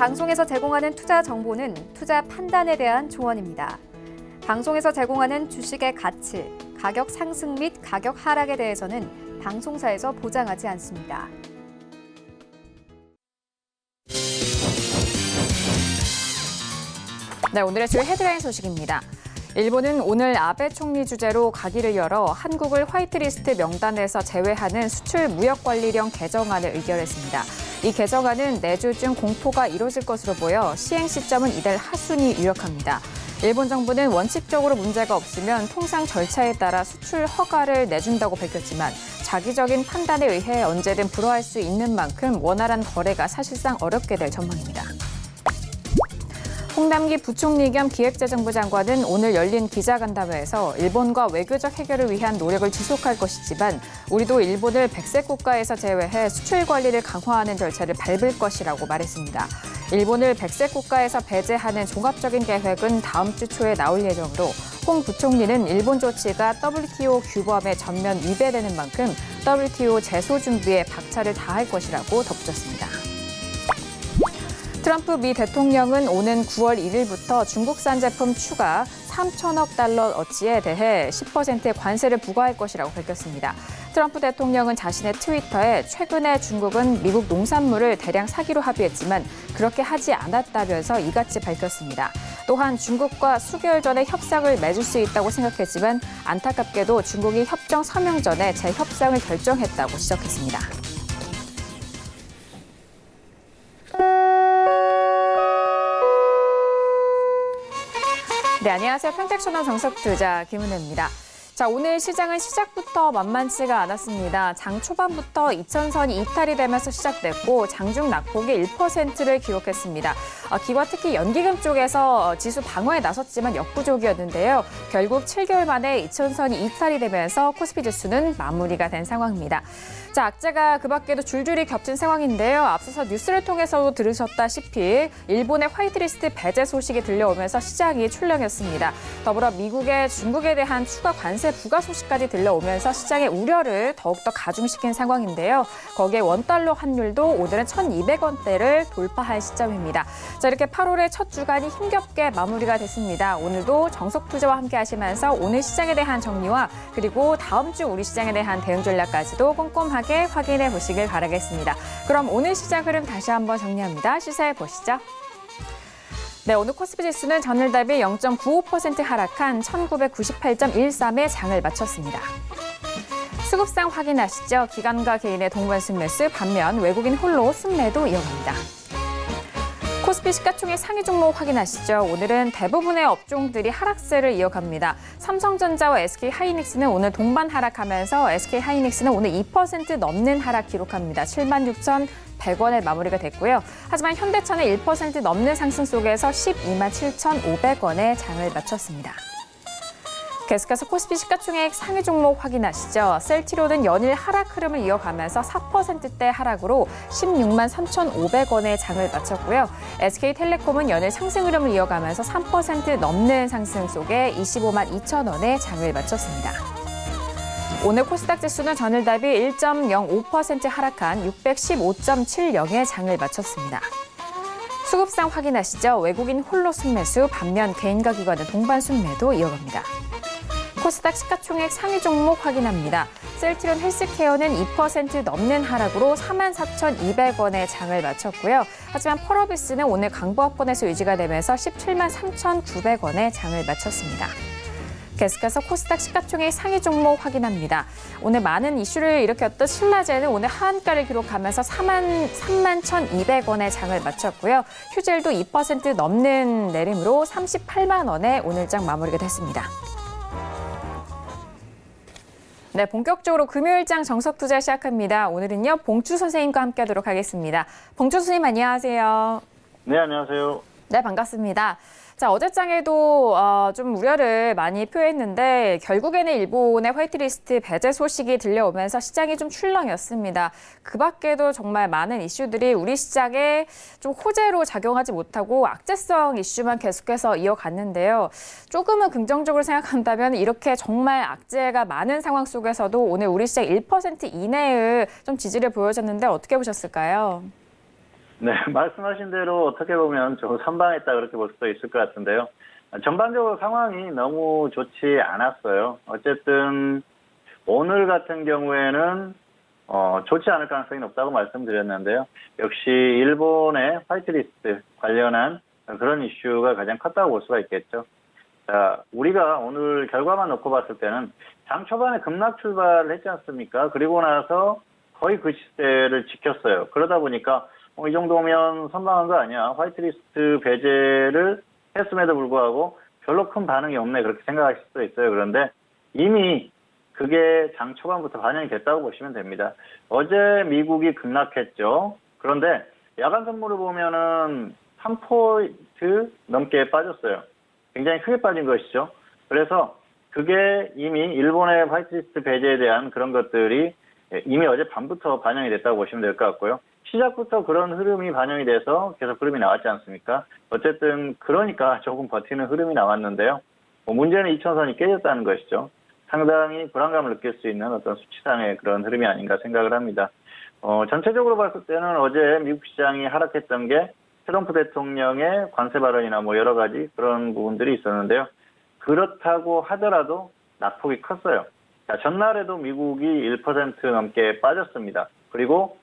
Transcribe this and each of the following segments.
방송에서 제공하는 투자 정보는 투자 판단에 대한 조언입니다. 방송에서 제공하는 주식의 가치, 가격 상승 및 가격 하락에 대해서는 방송사에서 보장하지 않습니다. 네, 오늘의 주요 헤드라인 소식입니다. 일본은 오늘 아베 총리 주재로 가기를 열어 한국을 화이트리스트 명단에서 제외하는 수출 무역관리령 개정안을 의결했습니다. 이 개정안은 내주 중 공포가 이뤄질 것으로 보여 시행 시점은 이달 하순이 유력합니다. 일본 정부는 원칙적으로 문제가 없으면 통상 절차에 따라 수출 허가를 내준다고 밝혔지만 자기적인 판단에 의해 언제든 불허할 수 있는 만큼 원활한 거래가 사실상 어렵게 될 전망입니다. 홍남기 부총리 겸 기획재정부 장관은 오늘 열린 기자간담회에서 일본과 외교적 해결을 위한 노력을 지속할 것이지만 우리도 일본을 백색 국가에서 제외해 수출 관리를 강화하는 절차를 밟을 것이라고 말했습니다. 일본을 백색 국가에서 배제하는 종합적인 계획은 다음 주 초에 나올 예정으로 홍 부총리는 일본 조치가 WTO 규범에 전면 위배되는 만큼 WTO 제소 준비에 박차를 다할 것이라고 덧붙였습니다. 트럼프 미 대통령은 오는 9월 1일부터 중국산 제품 추가 3천억 달러어치에 대해 10%의 관세를 부과할 것이라고 밝혔습니다. 트럼프 대통령은 자신의 트위터에 최근에 중국은 미국 농산물을 대량 사기로 합의했지만 그렇게 하지 않았다면서 이같이 밝혔습니다. 또한 중국과 수개월 전에 협상을 맺을 수 있다고 생각했지만 안타깝게도 중국이 협정 서명 전에 재협상을 결정했다고 지적했습니다. 네, 안녕하세요. 평택천원 정석투자 김은혜입니다. 자, 오늘 시장은 시작부터 만만치가 않았습니다. 장 초반부터 이천선이 이탈이 되면서 시작됐고 장중 낙폭이 1%를 기록했습니다. 기관 특히 연기금 쪽에서 지수 방어에 나섰지만 역부족이었는데요. 결국 7개월 만에 이천선이 이탈이 되면서 코스피 지수는 마무리가 된 상황입니다. 자, 악재가 그 밖에도 줄줄이 겹친 상황인데요. 앞서서 뉴스를 통해서도 들으셨다시피 일본의 화이트리스트 배제 소식이 들려오면서 시장이 출렁였습니다. 더불어 미국의 중국에 대한 추가 관세 부과 소식까지 들려오면서 시장의 우려를 더욱더 가중시킨 상황인데요. 거기에 원달러 환율도 오늘은 1,200원대를 돌파할 시점입니다. 자, 이렇게 8월의 첫 주간이 힘겹게 마무리가 됐습니다. 오늘도 정석투자와 함께 하시면서 오늘 시장에 대한 정리와 그리고 다음 주 우리 시장에 대한 대응 전략까지도 꼼꼼하게 확인해 보시길 바라겠습니다. 그럼 오늘 시장 흐름 다시 한번 정리합니다. 시사해 보시죠. 네, 오늘 코스피 지수는 전일 대비 0.95% 하락한 1998.13에 장을 마쳤습니다. 수급상 확인하시죠. 기관과 개인의 동반 순매수, 반면 외국인 홀로 순매도 이어갑니다. 코스피 시가총액 상위 종목 확인하시죠. 오늘은 대부분의 업종들이 하락세를 이어갑니다. 삼성전자와 SK하이닉스는 오늘 동반 하락하면서 SK하이닉스는 오늘 2% 넘는 하락 기록합니다. 76,100원에 마무리가 됐고요. 하지만 현대차는 1% 넘는 상승 속에서 127,500원에 장을 마쳤습니다. 계속해서 코스피 시가총액 상위 종목 확인하시죠. 셀트리온은 연일 하락 흐름을 이어가면서 4%대 하락으로 163,500원에 장을 마쳤고요. SK텔레콤은 연일 상승 흐름을 이어가면서 3% 넘는 상승 속에 252,000원에 장을 마쳤습니다. 오늘 코스닥 지수는 전일 대비 1.05% 하락한 615.70에 장을 마쳤습니다. 수급상 확인하시죠. 외국인 홀로 순매수, 반면 개인과 기관은 동반 순매도 이어갑니다. 코스닥 시가총액 상위 종목 확인합니다. 셀트리온 헬스케어는 2% 넘는 하락으로 44,200원에 장을 마쳤고요. 하지만 펄어비스는 오늘 강보합권에서 유지가 되면서 173,900원에 장을 마쳤습니다. 계속해서 코스닥 시가총액 상위 종목 확인합니다. 오늘 많은 이슈를 일으켰던 신라제는 오늘 하한가를 기록하면서 31,200원에 장을 마쳤고요. 휴젤도 2% 넘는 내림으로 38만 원에 오늘장 마무리가 됐습니다. 네, 본격적으로 금요일장 정석투자 시작합니다. 오늘은요, 봉주 선생님과 함께하도록 하겠습니다. 봉주 선생님 안녕하세요. 네, 안녕하세요. 네, 반갑습니다. 자, 어제장에도 좀 우려를 많이 표했는데 결국에는 일본의 화이트리스트 배제 소식이 들려오면서 시장이 좀 출렁였습니다. 그 밖에도 정말 많은 이슈들이 우리 시장에 좀 호재로 작용하지 못하고 악재성 이슈만 계속해서 이어갔는데요. 조금은 긍정적으로 생각한다면 이렇게 정말 악재가 많은 상황 속에서도 오늘 우리 시장 1% 이내의 좀 지지를 보여줬는데 어떻게 보셨을까요? 네, 말씀하신 대로 어떻게 보면 좀 선방했다 그렇게 볼 수도 있을 것 같은데요. 전반적으로 상황이 너무 좋지 않았어요. 어쨌든 오늘 같은 경우에는 좋지 않을 가능성이 높다고 말씀드렸는데요. 역시 일본의 화이트리스트 관련한 그런 이슈가 가장 컸다고 볼 수가 있겠죠. 자, 우리가 오늘 결과만 놓고 봤을 때는 장 초반에 급락 출발을 했지 않습니까? 그리고 나서 거의 그 시세를 지켰어요. 그러다 보니까 이 정도면 선방한 거 아니야. 화이트리스트 배제를 했음에도 불구하고 별로 큰 반응이 없네. 그렇게 생각하실 수도 있어요. 그런데 이미 그게 장 초반부터 반영이 됐다고 보시면 됩니다. 어제 미국이 급락했죠. 그런데 야간 선물을 보면은 3포인트 넘게 빠졌어요. 굉장히 크게 빠진 것이죠. 그래서 그게 이미 일본의 화이트리스트 배제에 대한 그런 것들이 이미 어제 밤부터 반영이 됐다고 보시면 될 것 같고요. 시작부터 그런 흐름이 반영이 돼서 계속 흐름이 나왔지 않습니까? 어쨌든 그러니까 조금 버티는 흐름이 나왔는데요. 문제는 2천선이 깨졌다는 것이죠. 상당히 불안감을 느낄 수 있는 어떤 수치상의 그런 흐름이 아닌가 생각을 합니다. 전체적으로 봤을 때는 어제 미국 시장이 하락했던 게 트럼프 대통령의 관세 발언이나 뭐 여러 가지 그런 부분들이 있었는데요. 그렇다고 하더라도 낙폭이 컸어요. 자, 전날에도 미국이 1% 넘게 빠졌습니다. 그리고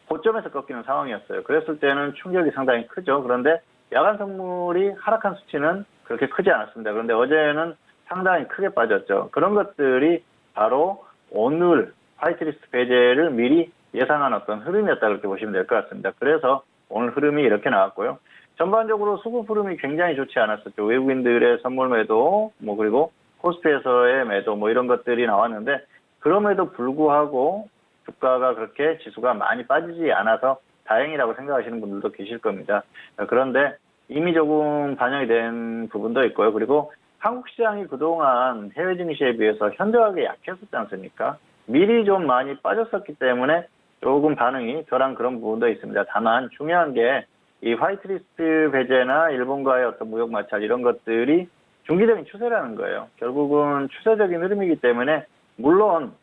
고점에서 꺾이는 상황이었어요. 그랬을 때는 충격이 상당히 크죠. 그런데 야간 선물이 하락한 수치는 그렇게 크지 않았습니다. 그런데 어제는 상당히 크게 빠졌죠. 그런 것들이 바로 오늘 화이트리스트 배제를 미리 예상한 어떤 흐름이었다 그렇게 보시면 될 것 같습니다. 그래서 오늘 흐름이 이렇게 나왔고요. 전반적으로 수급 흐름이 굉장히 좋지 않았었죠. 외국인들의 선물 매도, 그리고 코스피에서의 매도, 이런 것들이 나왔는데, 그럼에도 불구하고 주가가 그렇게 지수가 많이 빠지지 않아서 다행이라고 생각하시는 분들도 계실 겁니다. 그런데 이미 조금 반영이 된 부분도 있고요. 그리고 한국 시장이 그동안 해외 증시에 비해서 현저하게 약했었지 않습니까? 미리 좀 많이 빠졌었기 때문에 조금 반응이 덜한 그런 부분도 있습니다. 다만 중요한 게 이 화이트리스트 배제나 일본과의 어떤 무역 마찰 이런 것들이 중기적인 추세라는 거예요. 결국은 추세적인 흐름이기 때문에 물론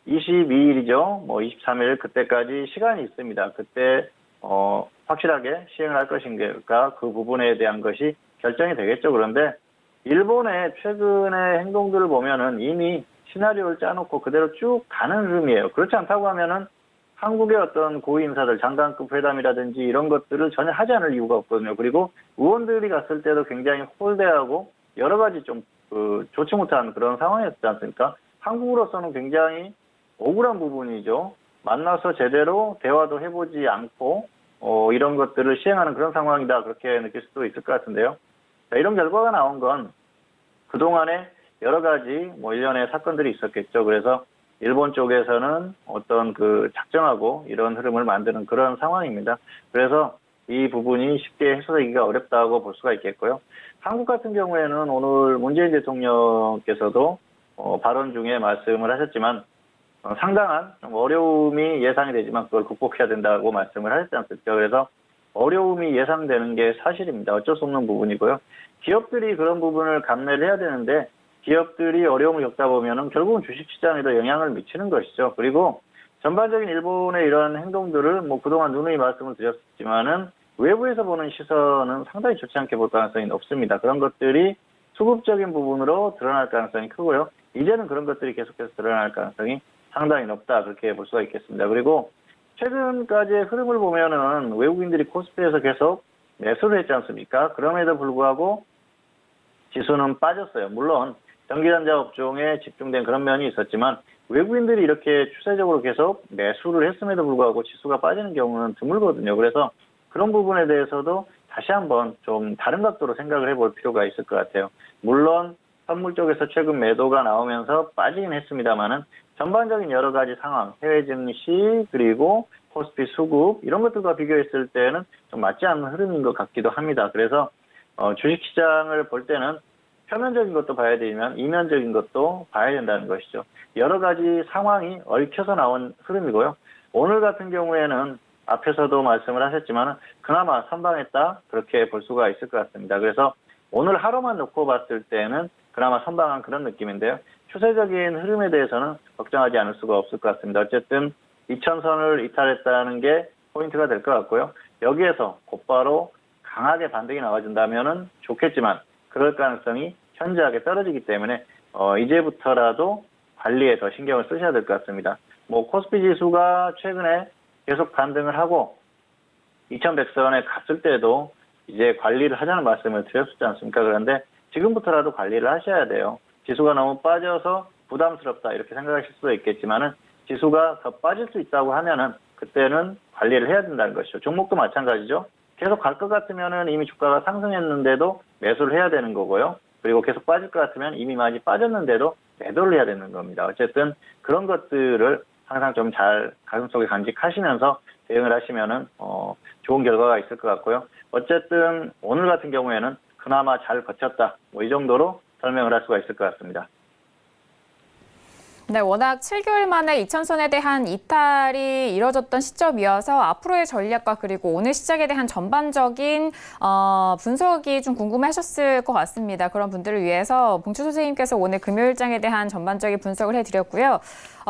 22일이죠. 23일 그때까지 시간이 있습니다. 그때 확실하게 시행을 할 것인가 그 부분에 대한 것이 결정이 되겠죠. 그런데 일본의 최근의 행동들을 보면은 이미 시나리오를 짜놓고 그대로 쭉 가는 흐름이에요. 그렇지 않다고 하면은 한국의 어떤 고위 인사들 장관급 회담이라든지 이런 것들을 전혀 하지 않을 이유가 없거든요. 그리고 의원들이 갔을 때도 굉장히 홀대하고 여러 가지 좀 좋지 못한 그런 상황이었지 않습니까? 한국으로서는 굉장히 억울한 부분이죠. 만나서 제대로 대화도 해보지 않고 이런 것들을 시행하는 그런 상황이다 그렇게 느낄 수도 있을 것 같은데요. 자, 이런 결과가 나온 건 그동안에 여러 가지 일련의 사건들이 있었겠죠. 그래서 일본 쪽에서는 어떤 작정하고 이런 흐름을 만드는 그런 상황입니다. 그래서 이 부분이 쉽게 해소되기가 어렵다고 볼 수가 있겠고요. 한국 같은 경우에는 오늘 문재인 대통령께서도 발언 중에 말씀을 하셨지만 상당한 어려움이 예상이 되지만 그걸 극복해야 된다고 말씀을 하셨지 않습니까? 그래서 어려움이 예상되는 게 사실입니다. 어쩔 수 없는 부분이고요. 기업들이 그런 부분을 감내를 해야 되는데 기업들이 어려움을 겪다 보면은 결국은 주식시장에도 영향을 미치는 것이죠. 그리고 전반적인 일본의 이런 행동들을 그동안 누누이 말씀을 드렸지만은 외부에서 보는 시선은 상당히 좋지 않게 볼 가능성이 높습니다. 그런 것들이 수급적인 부분으로 드러날 가능성이 크고요. 이제는 그런 것들이 계속해서 드러날 가능성이 상당히 높다 그렇게 볼 수가 있겠습니다. 그리고 최근까지의 흐름을 보면은 외국인들이 코스피에서 계속 매수를 했지 않습니까? 그럼에도 불구하고 지수는 빠졌어요. 물론 전기전자 업종에 집중된 그런 면이 있었지만 외국인들이 이렇게 추세적으로 계속 매수를 했음에도 불구하고 지수가 빠지는 경우는 드물거든요. 그래서 그런 부분에 대해서도 다시 한번 좀 다른 각도로 생각을 해볼 필요가 있을 것 같아요. 물론 선물 쪽에서 최근 매도가 나오면서 빠지긴 했습니다만은 전반적인 여러 가지 상황, 해외 증시 그리고 코스피 수급 이런 것들과 비교했을 때는 좀 맞지 않는 흐름인 것 같기도 합니다. 그래서 주식시장을 볼 때는 표면적인 것도 봐야 되지만 이면적인 것도 봐야 된다는 것이죠. 여러 가지 상황이 얽혀서 나온 흐름이고요. 오늘 같은 경우에는 앞에서도 말씀을 하셨지만 그나마 선방했다 그렇게 볼 수가 있을 것 같습니다. 그래서 오늘 하루만 놓고 봤을 때는 그나마 선방한 그런 느낌인데요. 추세적인 흐름에 대해서는 걱정하지 않을 수가 없을 것 같습니다. 어쨌든 2000선을 이탈했다는 게 포인트가 될 것 같고요. 여기에서 곧바로 강하게 반등이 나와준다면은 좋겠지만 그럴 가능성이 현저하게 떨어지기 때문에 이제부터라도 관리에 더 신경을 쓰셔야 될 것 같습니다. 뭐 코스피 지수가 최근에 계속 반등을 하고 2100선에 갔을 때도 이제 관리를 하자는 말씀을 드렸었지 않습니까? 그런데 지금부터라도 관리를 하셔야 돼요. 지수가 너무 빠져서 부담스럽다 이렇게 생각하실 수도 있겠지만은 지수가 더 빠질 수 있다고 하면은 그때는 관리를 해야 된다는 것이죠. 종목도 마찬가지죠. 계속 갈 것 같으면은 이미 주가가 상승했는데도 매수를 해야 되는 거고요. 그리고 계속 빠질 것 같으면 이미 많이 빠졌는데도 매도를 해야 되는 겁니다. 어쨌든 그런 것들을 항상 좀 잘 가슴속에 간직하시면서 대응을 하시면은 좋은 결과가 있을 것 같고요. 어쨌든 오늘 같은 경우에는 그나마 잘 버텼다. 뭐 이 정도로 설명을 할 수가 있을 것 같습니다. 네, 워낙 7개월 만에 2000선에 대한 이탈이 이뤄졌던 시점이어서 앞으로의 전략과 그리고 오늘 시작에 대한 전반적인 분석이 좀 궁금하셨을 것 같습니다. 그런 분들을 위해서 봉추 선생님께서 오늘 금요일장에 대한 전반적인 분석을 해드렸고요.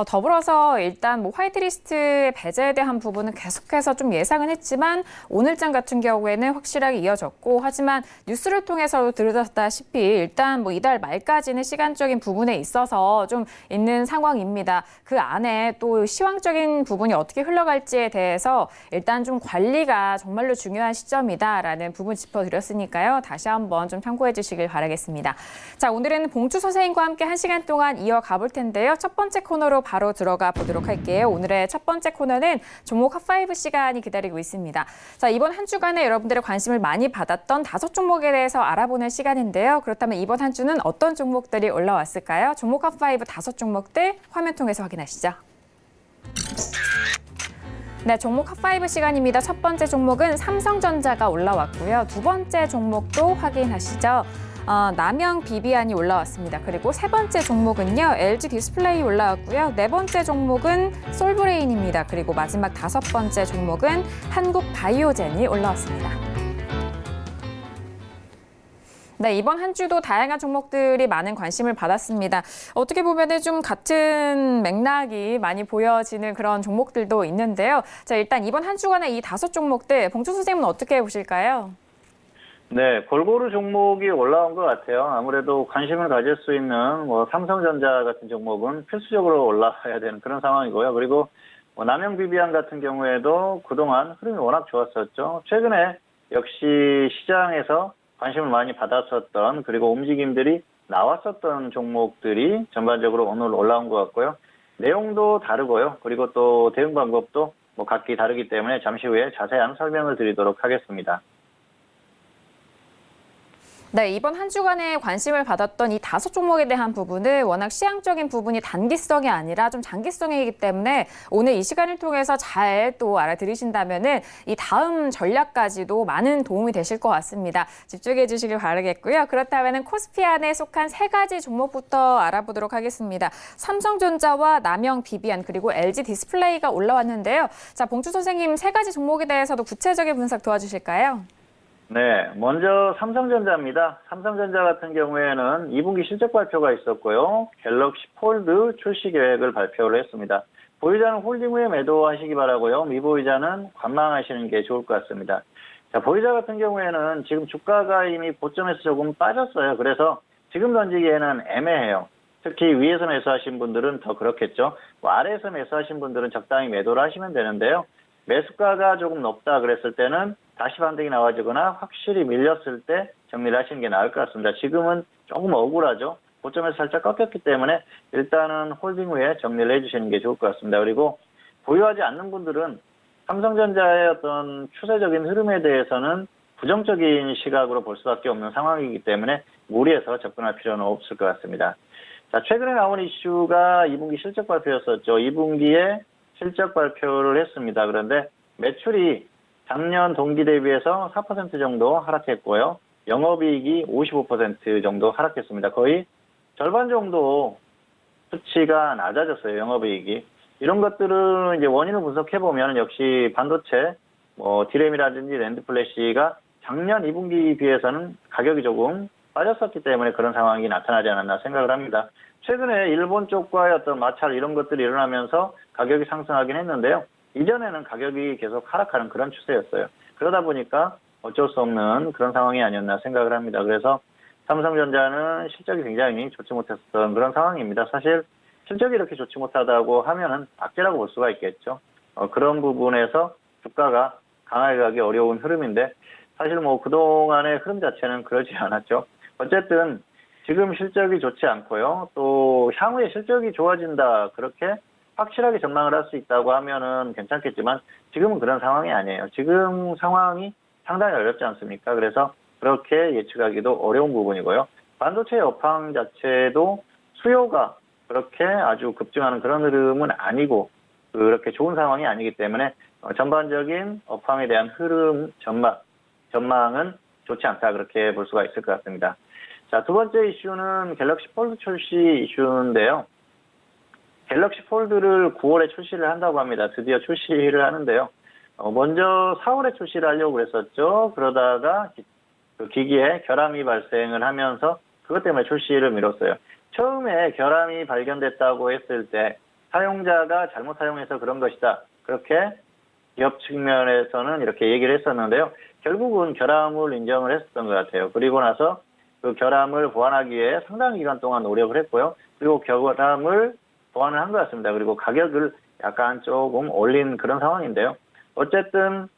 더불어서 일단 뭐 화이트리스트 배제에 대한 부분은 계속해서 좀 예상은 했지만 오늘장 같은 경우에는 확실하게 이어졌고 하지만 뉴스를 통해서도 들으셨다시피 일단 뭐 이달 말까지는 시간적인 부분에 있어서 좀 있는 상황입니다. 그 안에 또 시황적인 부분이 어떻게 흘러갈지에 대해서 일단 좀 관리가 정말로 중요한 시점이다라는 부분 짚어드렸으니까요. 다시 한번 좀 참고해 주시길 바라겠습니다. 자, 오늘은 봉추 선생님과 함께 1시간 동안 이어가 볼 텐데요. 첫 번째 코너로 바로 들어가 보도록 할게요. 오늘의 첫 번째 코너는 종목 핫5 시간이 기다리고 있습니다. 자, 이번 한 주간에 여러분들의 관심을 많이 받았던 5종목에 대해서 알아보는 시간인데요. 그렇다면 이번 한 주는 어떤 종목들이 올라왔을까요? 종목 핫5 5종목들 화면 통해서 확인하시죠. 네, 종목 핫5 시간입니다. 첫 번째 종목은 삼성전자가 올라왔고요. 두 번째 종목도 확인하시죠. 남영 비비안이 올라왔습니다. 그리고 세 번째 종목은요, LG 디스플레이 올라왔고요. 네 번째 종목은 솔브레인입니다. 그리고 마지막 다섯 번째 종목은 한국 바이오젠이 올라왔습니다. 네, 이번 한 주도 다양한 종목들이 많은 관심을 받았습니다. 어떻게 보면은 좀 같은 맥락이 많이 보여지는 그런 종목들도 있는데요. 자, 일단 이번 한 주간의 이 5종목들, 봉추 선생님은 어떻게 보실까요? 네, 골고루 종목이 올라온 것 같아요. 아무래도 관심을 가질 수 있는 뭐 삼성전자 같은 종목은 필수적으로 올라가야 되는 그런 상황이고요. 그리고 뭐 남영 비비안 같은 경우에도 그동안 흐름이 워낙 좋았었죠. 최근에 역시 시장에서 관심을 많이 받았었던 그리고 움직임들이 나왔었던 종목들이 전반적으로 오늘 올라온 것 같고요. 내용도 다르고요. 그리고 또 대응 방법도 뭐 각기 다르기 때문에 잠시 후에 자세한 설명을 드리도록 하겠습니다. 네, 이번 한 주간에 관심을 받았던 이 5종목에 대한 부분은 워낙 시향적인 부분이 단기성이 아니라 좀 장기성이기 때문에 오늘 이 시간을 통해서 잘 또 알아들으신다면은 이 다음 전략까지도 많은 도움이 되실 것 같습니다. 집중해 주시길 바라겠고요. 그렇다면은 코스피 안에 속한 3가지 종목부터 알아보도록 하겠습니다. 삼성전자와 남영 비비안 그리고 LG 디스플레이가 올라왔는데요. 자, 봉추 선생님 3가지 종목에 대해서도 구체적인 분석 도와주실까요? 네, 먼저 삼성전자입니다. 삼성전자 같은 경우에는 2분기 실적 발표가 있었고요. 갤럭시 폴드 출시 계획을 발표를 했습니다. 보유자는 홀딩 후에 매도하시기 바라고요. 미보유자는 관망하시는 게 좋을 것 같습니다. 자, 보유자 같은 경우에는 지금 주가가 이미 고점에서 조금 빠졌어요. 그래서 지금 던지기에는 애매해요. 특히 위에서 매수하신 분들은 더 그렇겠죠. 뭐 아래에서 매수하신 분들은 적당히 매도를 하시면 되는데요. 매수가가 조금 높다 그랬을 때는 다시 반등이 나와주거나 확실히 밀렸을 때 정리를 하시는 게 나을 것 같습니다. 지금은 조금 억울하죠. 고점에서 살짝 꺾였기 때문에 일단은 홀딩 후에 정리를 해주시는 게 좋을 것 같습니다. 그리고 보유하지 않는 분들은 삼성전자의 어떤 추세적인 흐름에 대해서는 부정적인 시각으로 볼 수밖에 없는 상황이기 때문에 무리해서 접근할 필요는 없을 것 같습니다. 자, 최근에 나온 이슈가 2분기 실적 발표였었죠. 2분기에 실적 발표를 했습니다. 그런데 매출이 작년 동기 대비해서 4% 정도 하락했고요. 영업이익이 55% 정도 하락했습니다. 거의 절반 정도 수치가 낮아졌어요. 영업이익이. 이런 것들은 이제 원인을 분석해보면 역시 반도체, 뭐 디램이라든지 랜드 플래시가 작년 2분기 비해서는 가격이 조금 빠졌었기 때문에 그런 상황이 나타나지 않았나 생각을 합니다. 최근에 일본 쪽과의 어떤 마찰 이런 것들이 일어나면서 가격이 상승하긴 했는데요. 이전에는 가격이 계속 하락하는 그런 추세였어요. 그러다 보니까 어쩔 수 없는 그런 상황이 아니었나 생각을 합니다. 그래서 삼성전자는 실적이 굉장히 좋지 못했던 그런 상황입니다. 사실 실적이 이렇게 좋지 못하다고 하면은 악재라고 볼 수가 있겠죠. 그런 부분에서 주가가 강하게 가기 어려운 흐름인데 사실 뭐 그동안의 흐름 자체는 그러지 않았죠. 어쨌든 지금 실적이 좋지 않고요. 또 향후에 실적이 좋아진다 그렇게 확실하게 전망을 할 수 있다고 하면은 괜찮겠지만 지금은 그런 상황이 아니에요. 지금 상황이 상당히 어렵지 않습니까? 그래서 그렇게 예측하기도 어려운 부분이고요. 반도체 업황 자체도 수요가 그렇게 아주 급증하는 그런 흐름은 아니고 그렇게 좋은 상황이 아니기 때문에 전반적인 업황에 대한 흐름 전망은 좋지 않다 그렇게 볼 수가 있을 것 같습니다. 자, 두 번째 이슈는 갤럭시 폴드 출시 이슈인데요. 갤럭시 폴드를 9월에 출시를 한다고 합니다. 드디어 출시를 하는데요. 먼저 4월에 출시를 하려고 그랬었죠. 그러다가 그 기기에 결함이 발생을 하면서 그것 때문에 출시를 미뤘어요. 처음에 결함이 발견됐다고 했을 때 사용자가 잘못 사용해서 그런 것이다. 그렇게 기업 측면에서는 이렇게 얘기를 했었는데요. 결국은 결함을 인정을 했었던 것 같아요. 그리고 나서 그 결함을 보완하기 위해 상당 기간 동안 노력을 했고요. 그리고 결함을 보완을 한 것 같습니다. 그리고 가격을 약간 조금 올린 그런 상황인데요. 어쨌든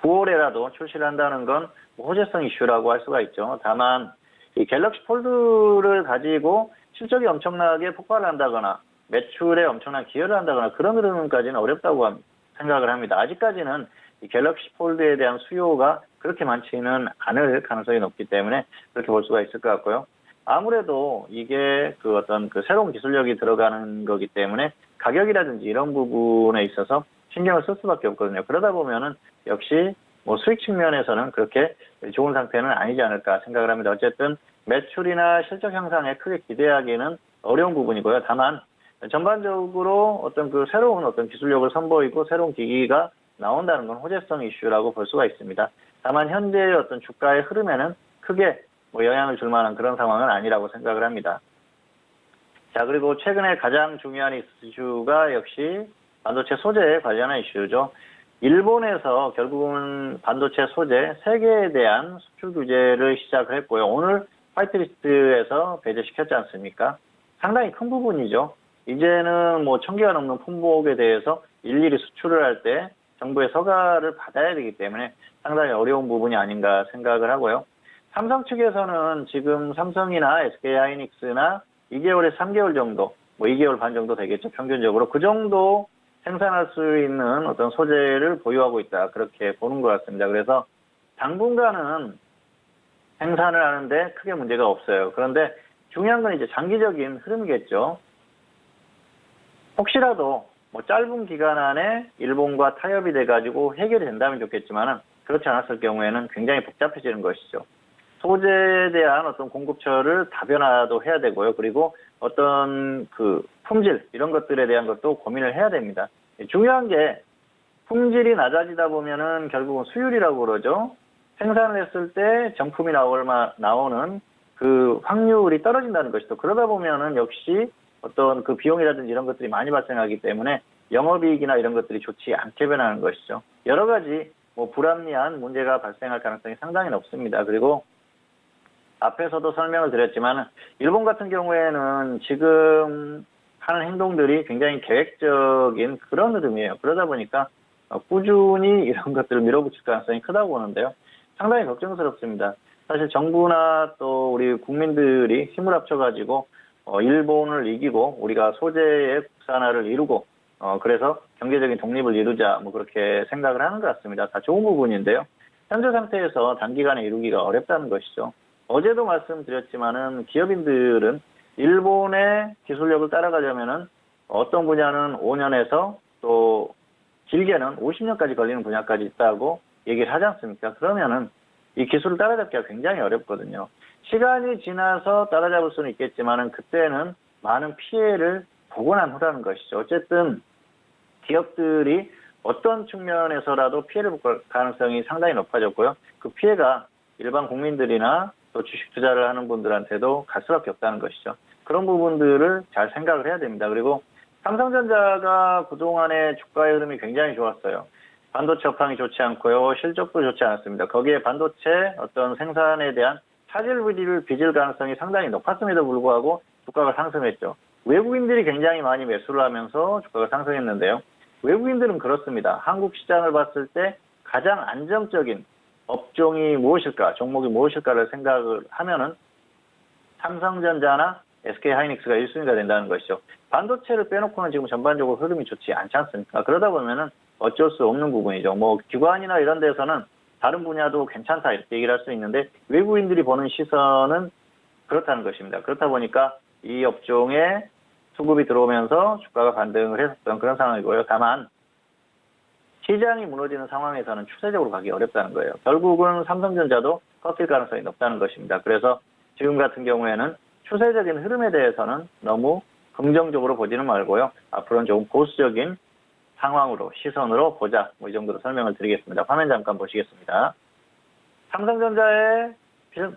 9월에라도 출시를 한다는 건 호재성 이슈라고 할 수가 있죠. 다만 이 갤럭시 폴드를 가지고 실적이 엄청나게 폭발을 한다거나 매출에 엄청난 기여를 한다거나 그런 흐름까지는 어렵다고 생각을 합니다. 아직까지는 이 갤럭시 폴드에 대한 수요가 그렇게 많지는 않을 가능성이 높기 때문에 그렇게 볼 수가 있을 것 같고요. 아무래도 이게 그 어떤 그 새로운 기술력이 들어가는 거기 때문에 가격이라든지 이런 부분에 있어서 신경을 쓸 수밖에 없거든요. 그러다 보면은 역시 뭐 수익 측면에서는 그렇게 좋은 상태는 아니지 않을까 생각을 합니다. 어쨌든 매출이나 실적 향상에 크게 기대하기는 어려운 부분이고요. 다만 전반적으로 어떤 그 새로운 어떤 기술력을 선보이고 새로운 기기가 나온다는 건 호재성 이슈라고 볼 수가 있습니다. 다만 현재의 어떤 주가의 흐름에는 크게 뭐 영향을 줄 만한 그런 상황은 아니라고 생각을 합니다. 자, 그리고 최근에 가장 중요한 이슈가 역시 반도체 소재에 관련한 이슈죠. 일본에서 결국은 반도체 소재 3개에 대한 수출 규제를 시작을 했고요. 오늘 화이트리스트에서 배제시켰지 않습니까? 상당히 큰 부분이죠. 이제는 뭐 1000개가 넘는 품목에 대해서 일일이 수출을 할 때 정부의 허가를 받아야 되기 때문에 상당히 어려운 부분이 아닌가 생각을 하고요. 삼성 측에서는 지금 삼성이나 SK하이닉스나 2개월에서 3개월 정도, 뭐 2개월 반 정도 되겠죠. 평균적으로 그 정도 생산할 수 있는 어떤 소재를 보유하고 있다. 그렇게 보는 것 같습니다. 그래서 당분간은 생산을 하는데 크게 문제가 없어요. 그런데 중요한 건 이제 장기적인 흐름이겠죠. 혹시라도 뭐 짧은 기간 안에 일본과 타협이 돼가지고 해결이 된다면 좋겠지만은 그렇지 않았을 경우에는 굉장히 복잡해지는 것이죠. 소재에 대한 어떤 공급처를 다변화도 해야 되고요. 그리고 어떤 그 품질 이런 것들에 대한 것도 고민을 해야 됩니다. 중요한 게 품질이 낮아지다 보면은 결국은 수율이라고 그러죠. 생산을 했을 때 정품이 나오는 그 확률이 떨어진다는 것이죠. 그러다 보면은 역시 어떤 그 비용이라든지 이런 것들이 많이 발생하기 때문에 영업이익이나 이런 것들이 좋지 않게 변하는 것이죠. 여러 가지 뭐 불합리한 문제가 발생할 가능성이 상당히 높습니다. 그리고 앞에서도 설명을 드렸지만 일본 같은 경우에는 지금 하는 행동들이 굉장히 계획적인 그런 흐름이에요. 그러다 보니까 꾸준히 이런 것들을 밀어붙일 가능성이 크다고 보는데요. 상당히 걱정스럽습니다. 사실 정부나 또 우리 국민들이 힘을 합쳐가지고 일본을 이기고 우리가 소재의 국산화를 이루고 그래서 경제적인 독립을 이루자 뭐 그렇게 생각을 하는 것 같습니다. 다 좋은 부분인데요. 현재 상태에서 단기간에 이루기가 어렵다는 것이죠. 어제도 말씀드렸지만은 기업인들은 일본의 기술력을 따라가려면은 어떤 분야는 5년에서 또 길게는 50년까지 걸리는 분야까지 있다고 얘기를 하지 않습니까? 그러면은 이 기술을 따라잡기가 굉장히 어렵거든요. 시간이 지나서 따라잡을 수는 있겠지만은 그때는 많은 피해를 보고 난 후라는 것이죠. 어쨌든 기업들이 어떤 측면에서라도 피해를 볼 가능성이 상당히 높아졌고요. 그 피해가 일반 국민들이나 또 주식 투자를 하는 분들한테도 갈 수밖에 없다는 것이죠. 그런 부분들을 잘 생각을 해야 됩니다. 그리고 삼성전자가 그동안의 주가의 흐름이 굉장히 좋았어요. 반도체 업황이 좋지 않고요. 실적도 좋지 않았습니다. 거기에 반도체 어떤 생산에 대한 차질 부지를 빚을 가능성이 상당히 높았음에도 불구하고 주가가 상승했죠. 외국인들이 굉장히 많이 매수를 하면서 주가가 상승했는데요. 외국인들은 그렇습니다. 한국 시장을 봤을 때 가장 안정적인 업종이 무엇일까, 종목이 무엇일까를 생각을 하면은 삼성전자나 SK하이닉스가 1순위가 된다는 것이죠. 반도체를 빼놓고는 지금 전반적으로 흐름이 좋지 않지 않습니까? 그러다 보면은 어쩔 수 없는 부분이죠. 뭐 기관이나 이런 데서는 다른 분야도 괜찮다 이렇게 얘기를 할 수 있는데 외국인들이 보는 시선은 그렇다는 것입니다. 그렇다 보니까 이 업종에 수급이 들어오면서 주가가 반등을 했었던 그런 상황이고요. 다만 시장이 무너지는 상황에서는 추세적으로 가기 어렵다는 거예요. 결국은 삼성전자도 꺾일 가능성이 높다는 것입니다. 그래서 지금 같은 경우에는 추세적인 흐름에 대해서는 너무 긍정적으로 보지는 말고요. 앞으로는 조금 보수적인 상황으로, 시선으로 보자. 뭐 이 정도로 설명을 드리겠습니다. 화면 잠깐 보시겠습니다. 삼성전자의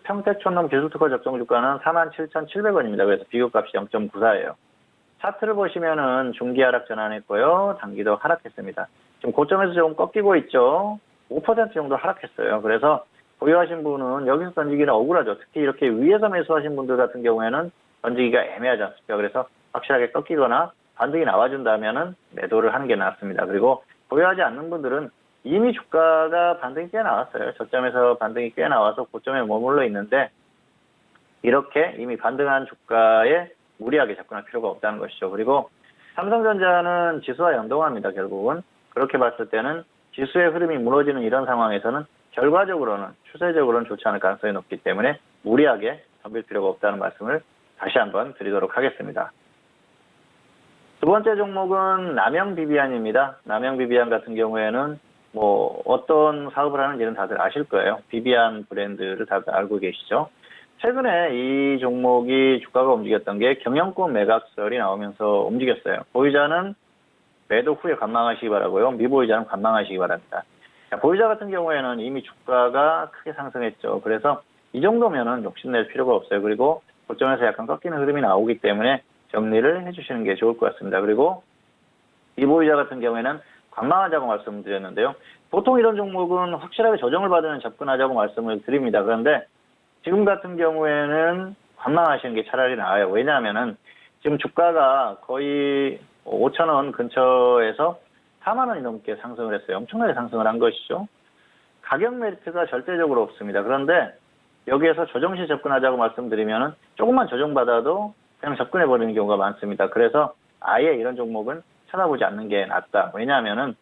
평택촌놈 기술특허 적정 주가는 47,700원입니다. 그래서 비교값이 0.94예요. 차트를 보시면은 중기 하락 전환했고요. 단기도 하락했습니다. 지금 고점에서 조금 꺾이고 있죠. 5% 정도 하락했어요. 그래서 보유하신 분은 여기서 던지기는 억울하죠. 특히 이렇게 위에서 매수하신 분들 같은 경우에는 던지기가 애매하지 않습니까? 그래서 확실하게 꺾이거나 반등이 나와준다면은 매도를 하는 게 낫습니다. 그리고 보유하지 않는 분들은 이미 주가가 반등이 꽤 나왔어요. 저점에서 반등이 꽤 나와서 고점에 머물러 있는데 이렇게 이미 반등한 주가에 무리하게 접근할 필요가 없다는 것이죠. 그리고 삼성전자는 지수와 연동합니다. 결국은 그렇게 봤을 때는 지수의 흐름이 무너지는 이런 상황에서는 결과적으로는 추세적으로는 좋지 않을 가능성이 높기 때문에 무리하게 덤빌 필요가 없다는 말씀을 다시 한번 드리도록 하겠습니다. 두 번째 종목은 남영비비안입니다. 남영비비안 같은 경우에는 뭐 어떤 사업을 하는지는 다들 아실 거예요. 비비안 브랜드를 다들 알고 계시죠. 최근에 이 종목이 주가가 움직였던 게 경영권 매각설이 나오면서 움직였어요. 보유자는 매도 후에 관망하시기 바라고요. 미보유자는 관망하시기 바랍니다. 자, 보유자 같은 경우에는 이미 주가가 크게 상승했죠. 그래서 이 정도면은 욕심낼 필요가 없어요. 그리고 고점에서 약간 꺾이는 흐름이 나오기 때문에 정리를 해주시는 게 좋을 것 같습니다. 그리고 미보유자 같은 경우에는 관망하자고 말씀드렸는데요. 보통 이런 종목은 확실하게 조정을 받으면 접근하자고 말씀을 드립니다. 그런데 지금 같은 경우에는 관망하시는 게 차라리 나아요. 왜냐하면은 지금 주가가 거의 5,000원 근처에서 4만 원이 넘게 상승을 했어요. 엄청나게 상승을 한 것이죠. 가격 메리트가 절대적으로 없습니다. 그런데 여기에서 조정시 접근하자고 말씀드리면은 조금만 조정받아도 그냥 접근해버리는 경우가 많습니다. 그래서 아예 이런 종목은 찾아보지 않는 게 낫다. 왜냐하면은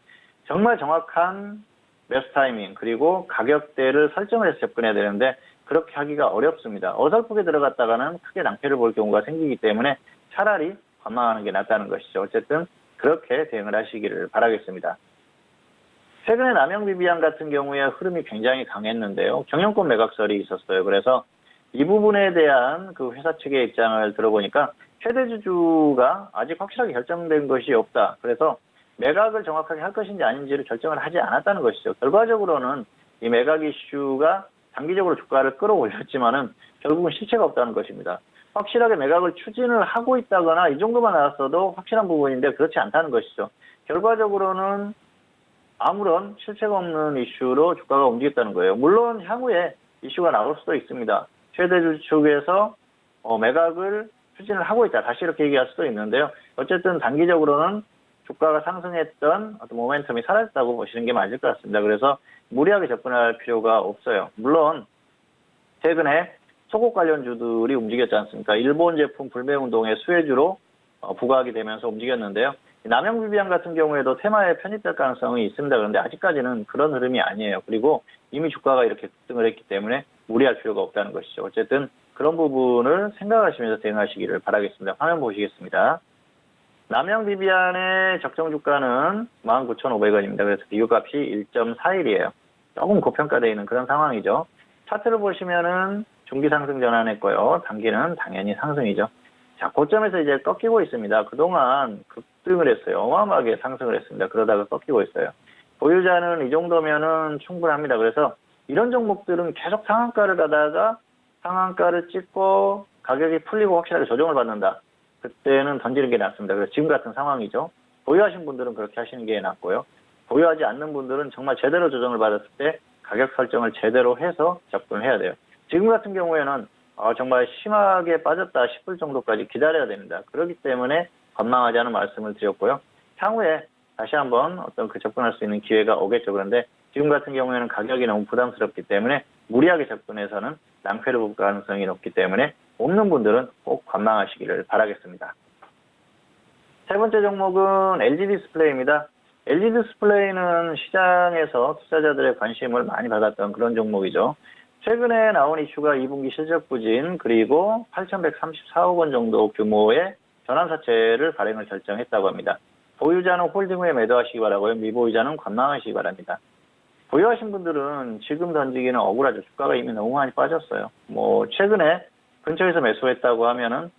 정말 정확한 매수 타이밍 그리고 가격대를 설정을 해서 접근해야 되는데 그렇게 하기가 어렵습니다. 어설프게 들어갔다가는 크게 낭패를 볼 경우가 생기기 때문에 차라리 관망하는 게 낫다는 것이죠. 어쨌든 그렇게 대응을 하시기를 바라겠습니다. 최근에 남영비비안 같은 경우에 흐름이 굉장히 강했는데요. 경영권 매각설이 있었어요. 그래서 이 부분에 대한 그 회사 측의 입장을 들어보니까 최대 주주가 아직 확실하게 결정된 것이 없다. 그래서 매각을 정확하게 할 것인지 아닌지를 결정을 하지 않았다는 것이죠. 결과적으로는 이 매각 이슈가 단기적으로 주가를 끌어올렸지만은 결국은 실체가 없다는 것입니다. 확실하게 매각을 추진을 하고 있다거나 이 정도만 나왔어도 확실한 부분인데 그렇지 않다는 것이죠. 결과적으로는 아무런 실체가 없는 이슈로 주가가 움직였다는 거예요. 물론 향후에 이슈가 나올 수도 있습니다. 최대주 측에서 매각을 추진을 하고 있다. 다시 이렇게 얘기할 수도 있는데요. 어쨌든 단기적으로는 주가가 상승했던 어떤 모멘텀이 사라졌다고 보시는 게 맞을 것 같습니다. 그래서 무리하게 접근할 필요가 없어요. 물론 최근에 소국 관련주들이 움직였지 않습니까? 일본 제품 불매운동의 수혜주로 부각이 되면서 움직였는데요. 남영비비안 같은 경우에도 테마에 편입될 가능성이 있습니다. 그런데 아직까지는 그런 흐름이 아니에요. 그리고 이미 주가가 이렇게 급등을 했기 때문에 무리할 필요가 없다는 것이죠. 어쨌든 그런 부분을 생각하시면서 대응하시기를 바라겠습니다. 화면 보시겠습니다. 남영비비안의 적정 주가는 19,500원입니다. 그래서 비교값이 1.41이에요. 조금 고평가되어 있는 그런 상황이죠. 차트를 보시면은 중기 상승 전환했고요. 단기는 당연히 상승이죠. 자, 고점에서 이제 꺾이고 있습니다. 그동안 급등을 했어요. 어마어마하게 상승을 했습니다. 그러다가 꺾이고 있어요. 보유자는 이 정도면은 충분합니다. 그래서 이런 종목들은 계속 상한가를 가다가 상한가를 찍고 가격이 풀리고 확실하게 조정을 받는다. 그때는 던지는 게 낫습니다. 그래서 지금 같은 상황이죠. 보유하신 분들은 그렇게 하시는 게 낫고요. 보유하지 않는 분들은 정말 제대로 조정을 받았을 때 가격 설정을 제대로 해서 접근을 해야 돼요. 지금 같은 경우에는 정말 심하게 빠졌다 싶을 정도까지 기다려야 됩니다. 그렇기 때문에 관망하자는 말씀을 드렸고요. 향후에 다시 한번 어떤 접근할 수 있는 기회가 오겠죠. 그런데 지금 같은 경우에는 가격이 너무 부담스럽기 때문에 무리하게 접근해서는 낭패를 볼 가능성이 높기 때문에 없는 분들은 꼭 관망하시기를 바라겠습니다. 세 번째 종목은 LG 디스플레이입니다. LG 디스플레이는 시장에서 투자자들의 관심을 많이 받았던 그런 종목이죠. 최근에 나온 이슈가 2분기 실적 부진 그리고 8,134억 원 정도 규모의 전환사채를 발행을 결정했다고 합니다. 보유자는 홀딩 후에 매도하시기 바라고요. 미보유자는 관망하시기 바랍니다. 보유하신 분들은 지금 던지기는 억울하죠. 주가가 이미 너무 많이 빠졌어요. 최근에 근처에서 매수했다고 하면은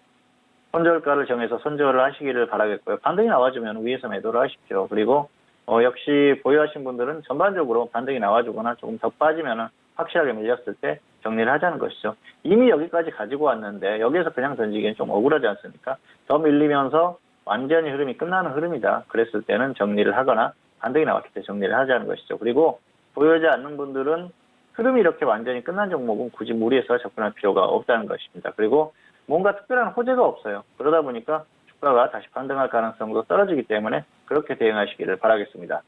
손절가를 정해서 손절을 하시기를 바라겠고요. 반등이 나와주면 위에서 매도를 하십시오. 그리고 역시 보유하신 분들은 전반적으로 반등이 나와주거나 조금 더 빠지면은 확실하게 밀렸을 때 정리를 하자는 것이죠. 이미 여기까지 가지고 왔는데 여기에서 그냥 던지기는 좀 억울하지 않습니까? 더 밀리면서 완전히 흐름이 끝나는 흐름이다. 그랬을 때는 정리를 하거나 반등이 나왔을 때 정리를 하자는 것이죠. 그리고 보유하지 않는 분들은 흐름이 이렇게 완전히 끝난 종목은 굳이 무리해서 접근할 필요가 없다는 것입니다. 그리고 뭔가 특별한 호재가 없어요. 그러다 보니까 주가가 다시 반등할 가능성도 떨어지기 때문에 그렇게 대응하시기를 바라겠습니다.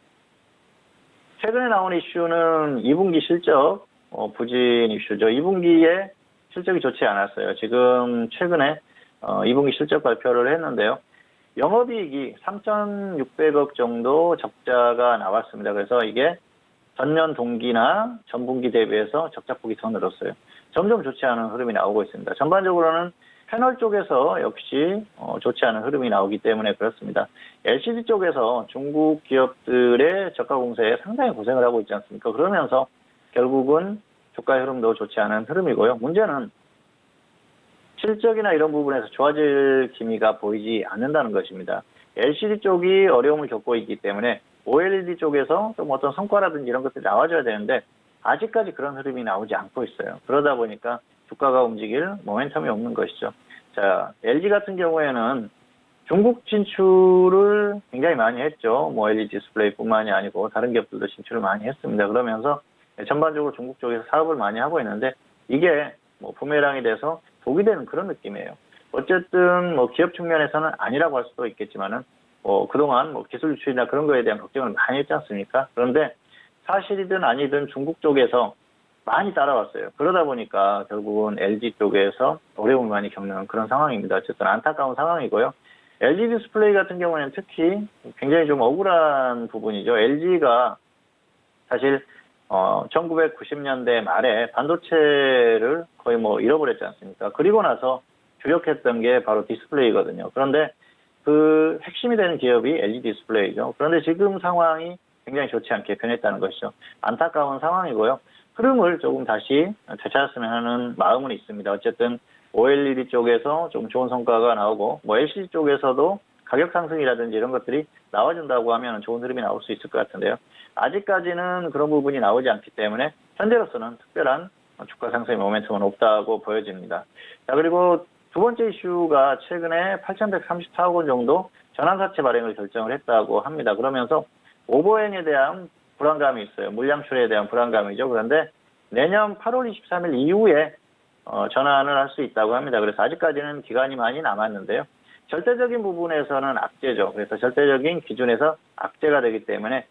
최근에 나온 이슈는 2분기 실적 부진 이슈죠. 2분기에 실적이 좋지 않았어요. 지금 최근에 2분기 실적 발표를 했는데요. 영업이익이 3,600억 정도 적자가 나왔습니다. 그래서 이게 전년 동기나 전분기 대비해서 적자폭이 더 늘었어요. 점점 좋지 않은 흐름이 나오고 있습니다. 전반적으로는 패널 쪽에서 역시 좋지 않은 흐름이 나오기 때문에 그렇습니다. LCD 쪽에서 중국 기업들의 저가 공세에 상당히 고생을 하고 있지 않습니까? 그러면서 결국은 주가의 흐름도 좋지 않은 흐름이고요. 문제는 실적이나 이런 부분에서 좋아질 기미가 보이지 않는다는 것입니다. LCD 쪽이 어려움을 겪고 있기 때문에 OLED 쪽에서 좀 어떤 성과라든지 이런 것들이 나와줘야 되는데 아직까지 그런 흐름이 나오지 않고 있어요. 그러다 보니까 주가가 움직일 모멘텀이 없는 것이죠. 자, LG 같은 경우에는 중국 진출을 굉장히 많이 했죠. LG 디스플레이뿐만이 아니고 다른 기업들도 진출을 많이 했습니다. 그러면서 전반적으로 중국 쪽에서 사업을 많이 하고 있는데 이게 부메랑이 돼서 독이 되는 그런 느낌이에요. 어쨌든 기업 측면에서는 아니라고 할 수도 있겠지만은 그동안 기술 유출이나 그런 거에 대한 걱정을 많이 했지 않습니까? 그런데 사실이든 아니든 중국 쪽에서 많이 따라왔어요. 그러다 보니까 결국은 LG 쪽에서 어려움을 많이 겪는 그런 상황입니다. 어쨌든 안타까운 상황이고요. LG 디스플레이 같은 경우에는 특히 굉장히 좀 억울한 부분이죠. LG가 사실 1990년대 말에 반도체를 거의 잃어버렸지 않습니까? 그리고 나서 주력했던 게 바로 디스플레이거든요. 그런데 그 핵심이 되는 기업이 LG 디스플레이죠. 그런데 지금 상황이 굉장히 좋지 않게 변했다는 것이죠. 안타까운 상황이고요. 흐름을 조금 다시 되찾았으면 하는 마음은 있습니다. 어쨌든 OLED 쪽에서 좀 좋은 성과가 나오고 LCD 쪽에서도 가격 상승이라든지 이런 것들이 나와준다고 하면 좋은 흐름이 나올 수 있을 것 같은데요. 아직까지는 그런 부분이 나오지 않기 때문에 현재로서는 특별한 주가 상승의 모멘텀은 없다고 보여집니다. 자, 그리고 두 번째 이슈가 최근에 8,134억 원 정도 전환사채 발행을 결정을 했다고 합니다. 그러면서 오버행에 대한 불안감이 있어요. 물량출에 대한 불안감이죠. 그런데 내년 8월 23일 이후에 전환을 할 수 있다고 합니다. 그래서 아직까지는 기간이 많이 남았는데요. 절대적인 부분에서는 악재죠. 그래서 절대적인 기준에서 악재가 되기 때문에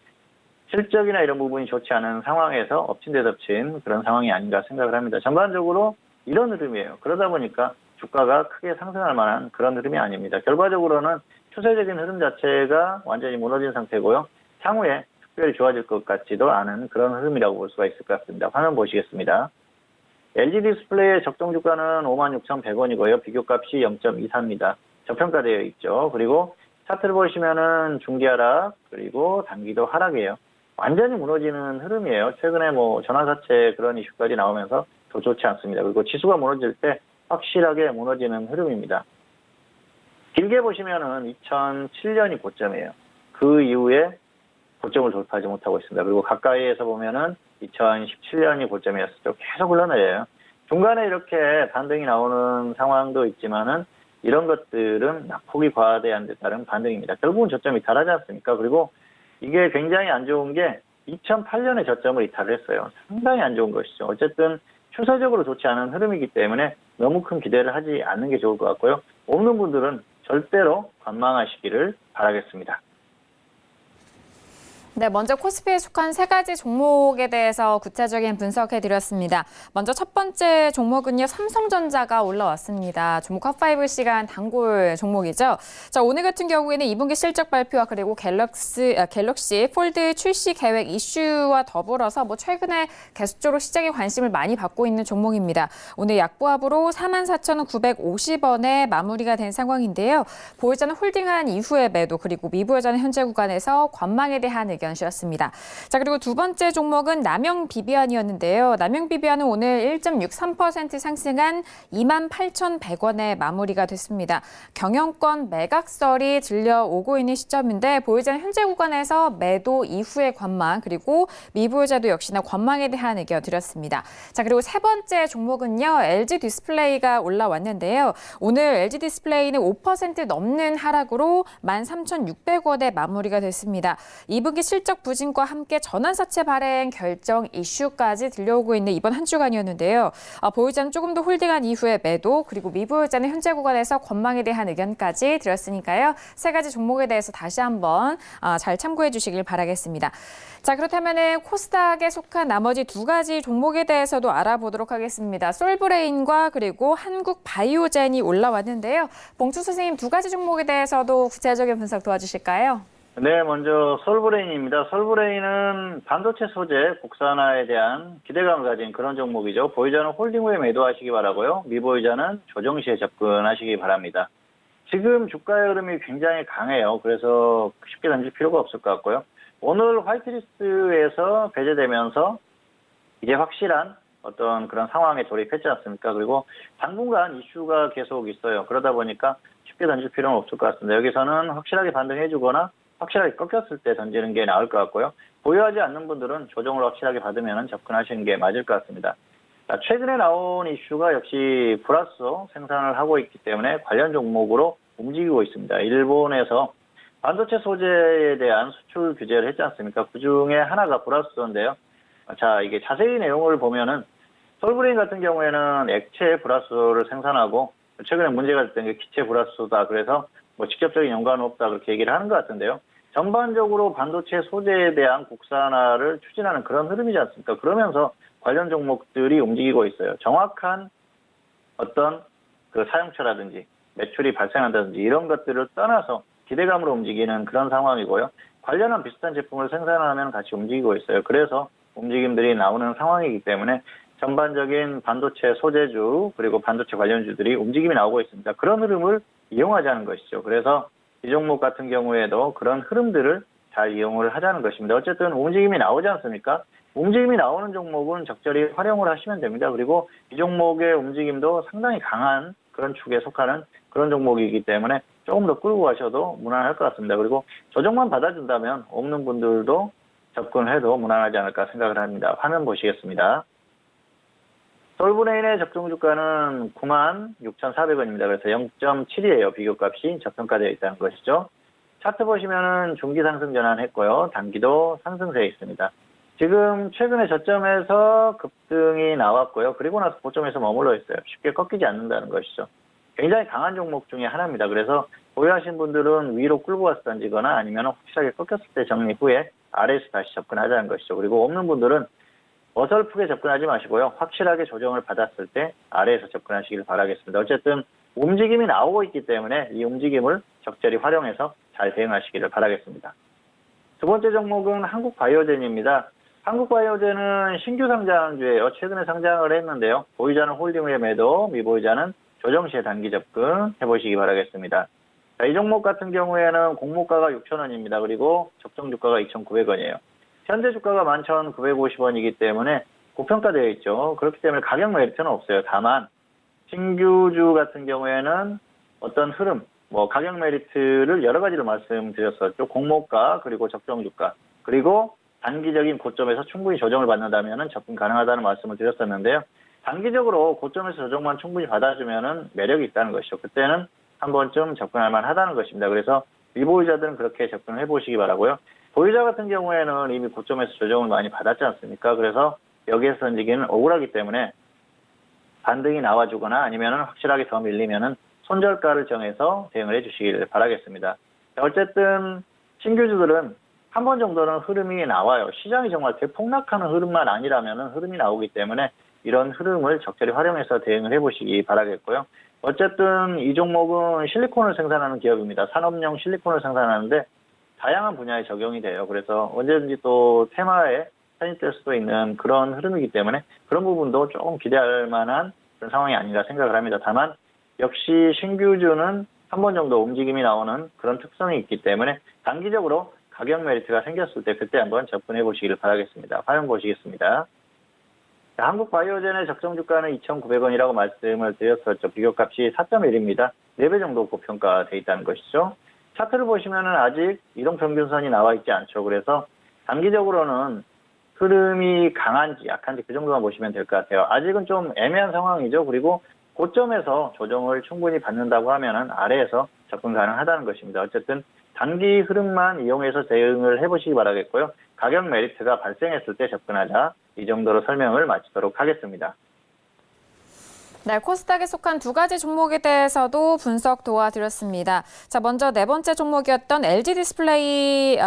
실적이나 이런 부분이 좋지 않은 상황에서 엎친 데 덮친 그런 상황이 아닌가 생각을 합니다. 전반적으로 이런 흐름이에요. 그러다 보니까 주가가 크게 상승할 만한 그런 흐름이 아닙니다. 결과적으로는 추세적인 흐름 자체가 완전히 무너진 상태고요. 향후에 특별히 좋아질 것 같지도 않은 그런 흐름이라고 볼 수가 있을 것 같습니다. 화면 보시겠습니다. LG 디스플레이의 적정 주가는 56,100원이고요. 비교값이 0.24입니다. 저평가되어 있죠. 그리고 차트를 보시면은 중기 하락 그리고 단기도 하락이에요. 완전히 무너지는 흐름이에요. 최근에 전환사채 그런 이슈까지 나오면서 더 좋지 않습니다. 그리고 지수가 무너질 때 확실하게 무너지는 흐름입니다. 길게 보시면은 2007년이 고점이에요. 그 이후에 고점을 돌파하지 못하고 있습니다. 그리고 가까이에서 보면은 2017년이 고점이었죠. 계속 흘러내려요. 중간에 이렇게 반등이 나오는 상황도 있지만은 이런 것들은 낙폭이 과대한 데 따른 반등입니다. 결국은 저점이 이탈하지 않습니까? 그리고 이게 굉장히 안 좋은 게 2008년에 저점을 이탈했어요. 상당히 안 좋은 것이죠. 어쨌든 추세적으로 좋지 않은 흐름이기 때문에 너무 큰 기대를 하지 않는 게 좋을 것 같고요. 없는 분들은 절대로 관망하시기를 바라겠습니다. 네, 먼저 코스피에 속한 세 가지 종목에 대해서 구체적인 분석해 드렸습니다. 먼저 첫 번째 종목은요, 삼성전자가 올라왔습니다. 종목 핫5 시간 단골 종목이죠. 자, 오늘 같은 경우에는 2분기 실적 발표와 그리고 갤럭시 폴드 출시 계획 이슈와 더불어서 최근에 계속적으로 시장의 관심을 많이 받고 있는 종목입니다. 오늘 약보합으로 44,950원에 마무리가 된 상황인데요. 보유자는 홀딩한 이후의 매도 그리고 미보유자는 현재 구간에서 관망에 대한 의견 셨습니다. 자, 그리고 두 번째 종목은 남영비비안이었는데요. 남영비비안은 오늘 1.63% 상승한 28,100원에 마무리가 됐습니다. 경영권 매각설이 들려오고 있는 시점인데 보유자는 현재 구간에서 매도 이후의 관망 그리고 미보유자도 역시나 관망에 대한 의견 드렸습니다. 자, 그리고 세 번째 종목은요. LG 디스플레이가 올라왔는데요. 오늘 LG 디스플레이는 5% 넘는 하락으로 13,600원에 마무리가 됐습니다. 2분기 실적 부진과 함께 전환사채 발행 결정 이슈까지 들려오고 있는 이번 한 주간이었는데요. 보유자는 조금 더 홀딩한 이후에 매도 그리고 미보유자는 현재 구간에서 관망에 대한 의견까지 드렸으니까요. 세 가지 종목에 대해서 다시 한번 잘 참고해 주시길 바라겠습니다. 자, 그렇다면 코스닥에 속한 나머지 두 가지 종목에 대해서도 알아보도록 하겠습니다. 솔브레인과 그리고 한국바이오젠이 올라왔는데요. 봉투 선생님 두 가지 종목에 대해서도 구체적인 분석 도와주실까요? 네, 먼저 솔브레인입니다. 솔브레인은 반도체 소재 국산화에 대한 기대감을 가진 그런 종목이죠. 보유자는 홀딩 후에 매도하시기 바라고요. 미보유자는 조정 시에 접근하시기 바랍니다. 지금 주가의 흐름이 굉장히 강해요. 그래서 쉽게 던질 필요가 없을 것 같고요. 오늘 화이트리스트에서 배제되면서 이제 확실한 어떤 그런 상황에 돌입했지 않습니까? 그리고 당분간 이슈가 계속 있어요. 그러다 보니까 쉽게 던질 필요는 없을 것 같습니다. 여기서는 확실하게 반등해주거나 확실하게 꺾였을 때 던지는 게 나을 것 같고요. 보유하지 않는 분들은 조정을 확실하게 받으면 접근하시는 게 맞을 것 같습니다. 자, 최근에 나온 이슈가 역시 불화소 생산을 하고 있기 때문에 관련 종목으로 움직이고 있습니다. 일본에서 반도체 소재에 대한 수출 규제를 했지 않습니까? 그 중에 하나가 불화소인데요. 자, 이게 자세히 내용을 보면은 솔브레인 같은 경우에는 액체 불화소를 생산하고 최근에 문제가 됐던 게 기체 불화소다. 그래서 직접적인 연관은 없다 그렇게 얘기를 하는 것 같은데요. 전반적으로 반도체 소재에 대한 국산화를 추진하는 그런 흐름이지 않습니까? 그러면서 관련 종목들이 움직이고 있어요. 정확한 어떤 그 사용처라든지 매출이 발생한다든지 이런 것들을 떠나서 기대감으로 움직이는 그런 상황이고요. 관련한 비슷한 제품을 생산하면 같이 움직이고 있어요. 그래서 움직임들이 나오는 상황이기 때문에 전반적인 반도체 소재주 그리고 반도체 관련주들이 움직임이 나오고 있습니다. 그런 흐름을 이용하자는 것이죠. 그래서 이 종목 같은 경우에도 그런 흐름들을 잘 이용을 하자는 것입니다. 어쨌든 움직임이 나오지 않습니까? 움직임이 나오는 종목은 적절히 활용을 하시면 됩니다. 그리고 이 종목의 움직임도 상당히 강한 그런 축에 속하는 그런 종목이기 때문에 조금 더 끌고 가셔도 무난할 것 같습니다. 그리고 조정만 받아준다면 없는 분들도 접근해도 무난하지 않을까 생각을 합니다. 화면 보시겠습니다. 솔브레인의 적정 주가는 96,400원입니다. 그래서 0.7이에요. 비교값이 저평가되어 있다는 것이죠. 차트 보시면은 중기 상승 전환했고요. 단기도 상승세에 있습니다. 지금 최근에 저점에서 급등이 나왔고요. 그리고 나서 고점에서 머물러 있어요. 쉽게 꺾이지 않는다는 것이죠. 굉장히 강한 종목 중에 하나입니다. 그래서 보유하신 분들은 위로 끌고 가서 던지거나 아니면 확실하게 꺾였을 때 정리 후에 아래에서 다시 접근하자는 것이죠. 그리고 없는 분들은 어설프게 접근하지 마시고요. 확실하게 조정을 받았을 때 아래에서 접근하시길 바라겠습니다. 어쨌든 움직임이 나오고 있기 때문에 이 움직임을 적절히 활용해서 잘 대응하시기를 바라겠습니다. 두 번째 종목은 한국바이오젠입니다. 한국바이오젠은 신규 상장주예요. 최근에 상장을 했는데요. 보유자는 홀딩 후에 매도, 미보유자는 조정 시에 단기 접근 해보시기 바라겠습니다. 자, 이 종목 같은 경우에는 공모가가 6,000원입니다. 그리고 적정 주가가 2,900원이에요. 현재 주가가 11,950원이기 때문에 고평가되어 있죠. 그렇기 때문에 가격 메리트는 없어요. 다만 신규주 같은 경우에는 어떤 흐름, 가격 메리트를 여러 가지로 말씀드렸었죠. 공모가 그리고 적정 주가 그리고 단기적인 고점에서 충분히 조정을 받는다면 접근 가능하다는 말씀을 드렸었는데요. 단기적으로 고점에서 조정만 충분히 받아주면 매력이 있다는 것이죠. 그때는 한 번쯤 접근할 만하다는 것입니다. 그래서 미보유자들은 그렇게 접근을 해보시기 바라고요. 보유자 같은 경우에는 이미 고점에서 조정을 많이 받았지 않습니까? 그래서 여기에서 던지기는 억울하기 때문에 반등이 나와주거나 아니면 확실하게 더 밀리면은 손절가를 정해서 대응을 해주시길 바라겠습니다. 어쨌든 신규주들은 한 번 정도는 흐름이 나와요. 시장이 정말 대폭락하는 흐름만 아니라면 흐름이 나오기 때문에 이런 흐름을 적절히 활용해서 대응을 해보시기 바라겠고요. 어쨌든 이 종목은 실리콘을 생산하는 기업입니다. 산업용 실리콘을 생산하는데 다양한 분야에 적용이 돼요. 그래서 언제든지 또 테마에 편입될 수도 있는 그런 흐름이기 때문에 그런 부분도 조금 기대할 만한 그런 상황이 아닌가 생각을 합니다. 다만 역시 신규주는 한 번 정도 움직임이 나오는 그런 특성이 있기 때문에 단기적으로 가격 메리트가 생겼을 때 그때 한번 접근해 보시기를 바라겠습니다. 화면 보시겠습니다. 한국바이오젠의 적정 주가는 2,900원이라고 말씀을 드렸었죠. 비교값이 4.1입니다. 4배 정도 고평가되어 있다는 것이죠. 차트를 보시면은 아직 이동평균선이 나와 있지 않죠. 그래서 단기적으로는 흐름이 강한지 약한지 그 정도만 보시면 될 것 같아요. 아직은 좀 애매한 상황이죠. 그리고 고점에서 조정을 충분히 받는다고 하면은 아래에서 접근 가능하다는 것입니다. 어쨌든 단기 흐름만 이용해서 대응을 해보시기 바라겠고요. 가격 메리트가 발생했을 때 접근하자. 이 정도로 설명을 마치도록 하겠습니다. 네, 코스닥에 속한 두 가지 종목에 대해서도 분석 도와드렸습니다. 자, 먼저 네 번째 종목이었던 LG 디스플레이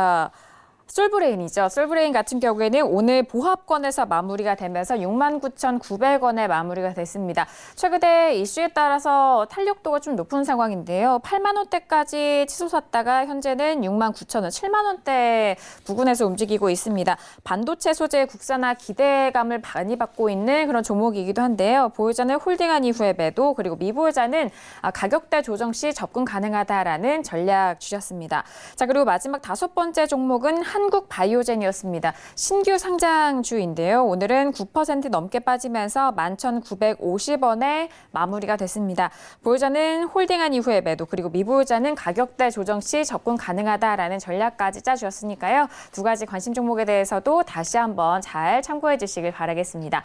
솔브레인이죠. 솔브레인 같은 경우에는 오늘 보합권에서 마무리가 되면서 69,900원에 마무리가 됐습니다. 최근에 이슈에 따라서 탄력도가 좀 높은 상황인데요. 8만 원대까지 치솟았다가 현재는 69,000원, 7만 원대 부근에서 움직이고 있습니다. 반도체 소재 국산화 기대감을 많이 받고 있는 그런 종목이기도 한데요. 보유자는 홀딩한 이후에 매도, 그리고 미보유자는 가격대 조정 시 접근 가능하다라는 전략 주셨습니다. 자, 그리고 마지막 다섯 번째 종목은 한국바이오젠이었습니다. 신규 상장주인데요. 오늘은 9% 넘게 빠지면서 11,950원에 마무리가 됐습니다. 보유자는 홀딩한 이후에 매도, 그리고 미보유자는 가격대 조정 시 접근 가능하다라는 전략까지 짜주셨으니까요. 두 가지 관심 종목에 대해서도 다시 한번 잘 참고해 주시길 바라겠습니다.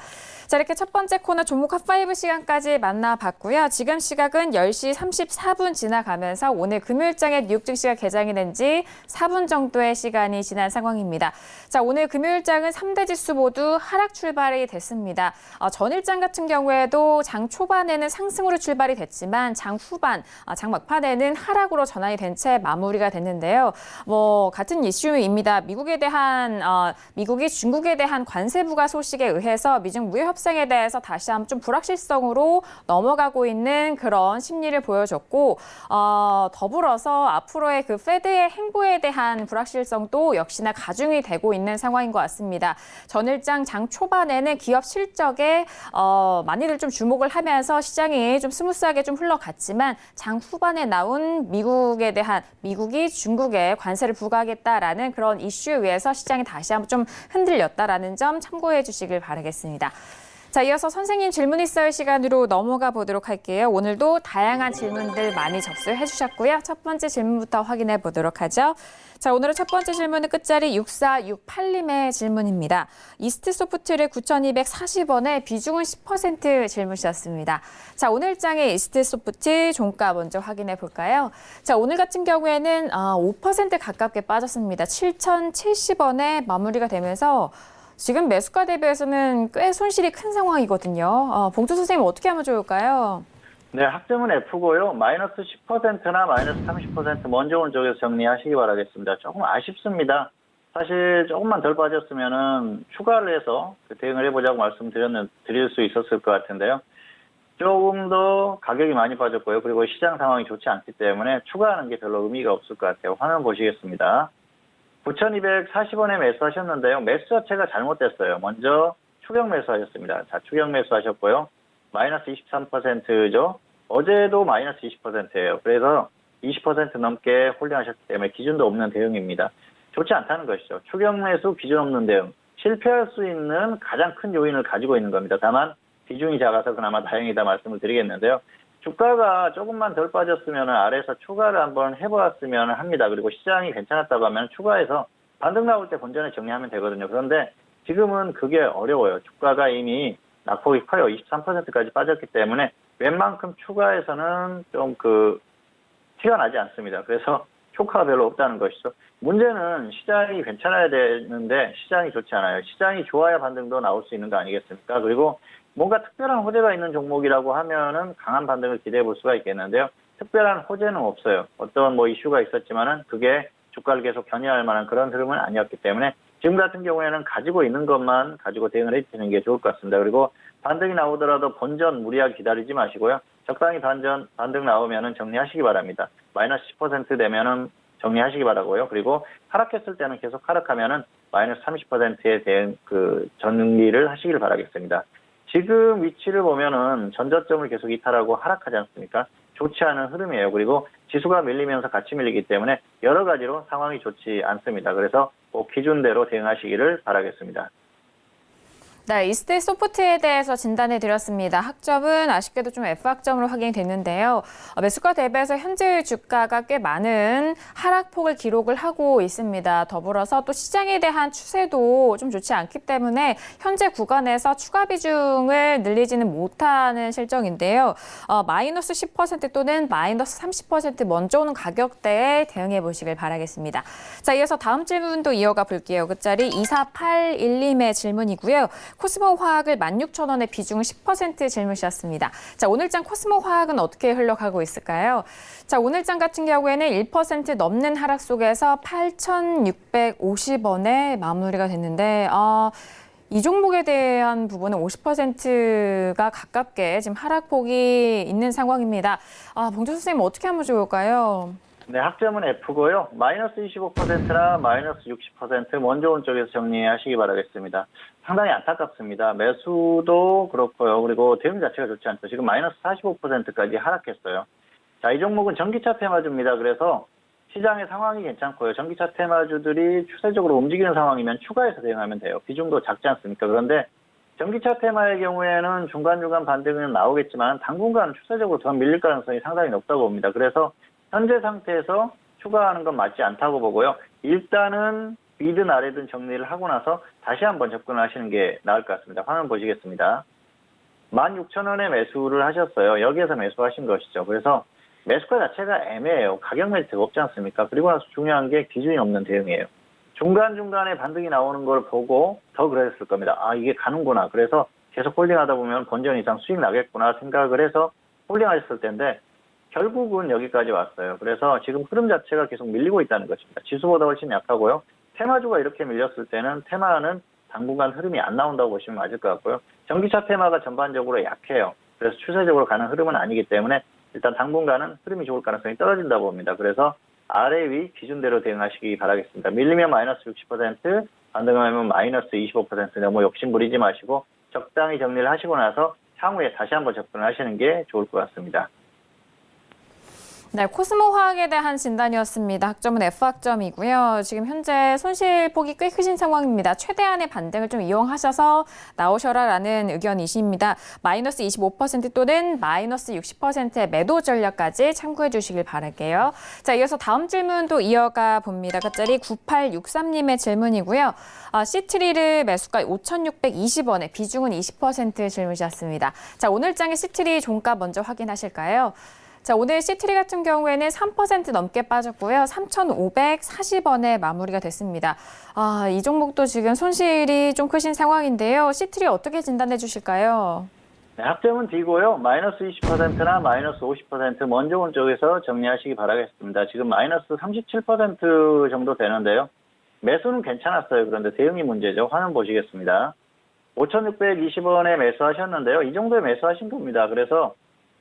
자, 이렇게 첫 번째 코너 종목 핫5 시간까지 만나봤고요. 지금 시각은 10시 34분 지나가면서 오늘 금요일장에 뉴욕 증시가 개장이 된 지 4분 정도의 시간이 지난 상황입니다. 자, 오늘 금요일장은 3대 지수 모두 하락 출발이 됐습니다. 전일장 같은 경우에도 장 초반에는 상승으로 출발이 됐지만 장 후반, 장 막판에는 하락으로 전환이 된 채 마무리가 됐는데요. 같은 이슈입니다. 미국이 중국에 대한 관세 부과 소식에 의해서 미중 무역 협상에 대해서 다시 한번 좀 불확실성으로 넘어가고 있는 그런 심리를 보여줬고, 더불어서 앞으로의 그 페드의 행보에 대한 불확실성도 역시나 가중이 되고 있는 상황인 것 같습니다. 전일장 장 초반에는 기업 실적에 많이들 좀 주목을 하면서 시장이 좀 스무스하게 좀 흘러갔지만 장 후반에 나온 미국이 중국에 관세를 부과하겠다라는 그런 이슈에 의해서 시장이 다시 한번 좀 흔들렸다라는 점 참고해 주시길 바라겠습니다. 자, 이어서 선생님 질문 있어요 시간으로 넘어가 보도록 할게요. 오늘도 다양한 질문들 많이 접수해 주셨고요. 첫 번째 질문부터 확인해 보도록 하죠. 자, 오늘의 첫 번째 질문은 끝자리 6468님의 질문입니다. 이스트소프트를 9,240원에 비중은 10% 질문 주셨습니다. 자, 오늘장의 이스트소프트 종가 먼저 확인해 볼까요? 자, 오늘 같은 경우에는 5% 가깝게 빠졌습니다. 7,070원에 마무리가 되면서 지금 매수가 대비해서는 꽤 손실이 큰 상황이거든요. 봉투 선생님 어떻게 하면 좋을까요? 네, 학점은 F고요. 마이너스 10%나 마이너스 30% 먼저 온 쪽에서 정리하시기 바라겠습니다. 조금 아쉽습니다. 사실 조금만 덜 빠졌으면은 추가를 해서 대응을 해보자고 드릴 수 있었을 것 같은데요. 조금 더 가격이 많이 빠졌고요. 그리고 시장 상황이 좋지 않기 때문에 추가하는 게 별로 의미가 없을 것 같아요. 화면 보시겠습니다. 9,240원에 매수하셨는데요. 매수 자체가 잘못됐어요. 먼저 추격 매수하셨습니다. 자, 추격 매수하셨고요. 마이너스 23%죠. 어제도 마이너스 20%예요. 그래서 20% 넘게 홀딩하셨기 때문에 기준도 없는 대응입니다. 좋지 않다는 것이죠. 추격 매수 기준 없는 대응. 실패할 수 있는 가장 큰 요인을 가지고 있는 겁니다. 다만 비중이 작아서 그나마 다행이다 말씀을 드리겠는데요. 주가가 조금만 덜 빠졌으면 아래에서 추가를 한번 해보았으면 합니다. 그리고 시장이 괜찮았다고 하면 추가해서 반등 나올 때 본전에 정리하면 되거든요. 그런데 지금은 그게 어려워요. 주가가 이미 낙폭이 커요. 23%까지 빠졌기 때문에 웬만큼 추가해서는 좀 티가 나지 않습니다. 그래서 효과가 별로 없다는 것이죠. 문제는 시장이 괜찮아야 되는데 시장이 좋지 않아요. 시장이 좋아야 반등도 나올 수 있는 거 아니겠습니까? 그리고 뭔가 특별한 호재가 있는 종목이라고 하면은 강한 반등을 기대해 볼 수가 있겠는데요. 특별한 호재는 없어요. 어떤 뭐 이슈가 있었지만은 그게 주가를 계속 견인할 만한 그런 흐름은 아니었기 때문에 지금 같은 경우에는 가지고 있는 것만 가지고 대응을 해주시는 게 좋을 것 같습니다. 그리고 반등이 나오더라도 본전 무리하게 기다리지 마시고요. 적당히 반등 나오면은 정리하시기 바랍니다. 마이너스 10% 되면은 정리하시기 바라고요. 그리고 하락했을 때는 계속 하락하면은 마이너스 30%에 대한 그 정리를 하시길 바라겠습니다. 지금 위치를 보면은 전저점을 계속 이탈하고 하락하지 않습니까? 좋지 않은 흐름이에요. 그리고 지수가 밀리면서 같이 밀리기 때문에 여러 가지로 상황이 좋지 않습니다. 그래서 꼭 기준대로 대응하시기를 바라겠습니다. 네, 이스트 소프트에 대해서 진단해 드렸습니다. 학점은 아쉽게도 좀 F학점으로 확인이 됐는데요. 매수가 대비해서 현재 주가가 꽤 많은 하락폭을 기록을 하고 있습니다. 더불어서 또 시장에 대한 추세도 좀 좋지 않기 때문에 현재 구간에서 추가 비중을 늘리지는 못하는 실정인데요. 마이너스 10% 또는 마이너스 30% 먼저 오는 가격대에 대응해 보시길 바라겠습니다. 자, 이어서 다음 질문도 이어가 볼게요. 끝자리 2481님의 질문이고요. 코스모 화학을 16,000원의 비중을 10% 질문 주셨습니다. 자, 오늘장 코스모 화학은 어떻게 흘러가고 있을까요? 자, 오늘장 같은 경우에는 1% 넘는 하락 속에서 8,650원에 마무리가 됐는데, 이 종목에 대한 부분은 50%가 가깝게 지금 하락폭이 있는 상황입니다. 봉조 선생님 어떻게 하면 좋을까요? 네, 학점은 F고요. 마이너스 25%나 마이너스 60% 먼저 온 쪽에서 정리하시기 바라겠습니다. 상당히 안타깝습니다. 매수도 그렇고요. 그리고 대응 자체가 좋지 않죠. 지금 마이너스 45%까지 하락했어요. 자, 이 종목은 전기차 테마주입니다. 그래서 시장의 상황이 괜찮고요. 전기차 테마주들이 추세적으로 움직이는 상황이면 추가해서 대응하면 돼요. 비중도 작지 않습니까? 그런데 전기차 테마의 경우에는 중간중간 반등은 나오겠지만 당분간 추세적으로 더 밀릴 가능성이 상당히 높다고 봅니다. 그래서 현재 상태에서 추가하는 건 맞지 않다고 보고요. 일단은 위든 아래든 정리를 하고 나서 다시 한번 접근을 하시는 게 나을 것 같습니다. 화면 보시겠습니다. 16,000원에 매수를 하셨어요. 여기에서 매수하신 것이죠. 그래서 매수가 자체가 애매해요. 가격 메리트가 없지 않습니까? 그리고 나서 중요한 게 기준이 없는 대응이에요. 중간중간에 반등이 나오는 걸 보고 더 그랬을 겁니다. 이게 가는구나. 그래서 계속 홀딩하다 보면 본전 이상 수익 나겠구나 생각을 해서 홀딩하셨을 텐데 결국은 여기까지 왔어요. 그래서 지금 흐름 자체가 계속 밀리고 있다는 것입니다. 지수보다 훨씬 약하고요. 테마주가 이렇게 밀렸을 때는 테마는 당분간 흐름이 안 나온다고 보시면 맞을 것 같고요. 전기차 테마가 전반적으로 약해요. 그래서 추세적으로 가는 흐름은 아니기 때문에 일단 당분간은 흐름이 좋을 가능성이 떨어진다고 봅니다. 그래서 아래 위 기준대로 대응하시기 바라겠습니다. 밀리면 마이너스 60%, 반등하면 마이너스 25% 너무 욕심 부리지 마시고 적당히 정리를 하시고 나서 향후에 다시 한번 접근을 하시는 게 좋을 것 같습니다. 네, 코스모 화학에 대한 진단이었습니다. 학점은 F학점이고요. 지금 현재 손실폭이 꽤 크신 상황입니다. 최대한의 반등을 좀 이용하셔서 나오셔라라는 의견이십니다. 마이너스 25% 또는 마이너스 60%의 매도 전략까지 참고해 주시길 바랄게요. 자, 이어서 다음 질문도 이어가 봅니다. 끝자리 9863님의 질문이고요. 시트리를 매수가 5,620원에 비중은 20% 질문 주셨습니다. 자, 오늘장의 시트리 종가 먼저 확인하실까요? 자, 오늘 시트리 같은 경우에는 3% 넘게 빠졌고요. 3,540원에 마무리가 됐습니다. 이 종목도 지금 손실이 좀 크신 상황인데요. 시트리 어떻게 진단해 주실까요? 네, 학점은 D고요. 마이너스 20%나 마이너스 50% 먼저 온 쪽에서 정리하시기 바라겠습니다. 지금 마이너스 37% 정도 되는데요. 매수는 괜찮았어요. 그런데 대응이 문제죠. 화면 보시겠습니다. 5,620원에 매수하셨는데요. 이 정도에 매수하신 겁니다. 그래서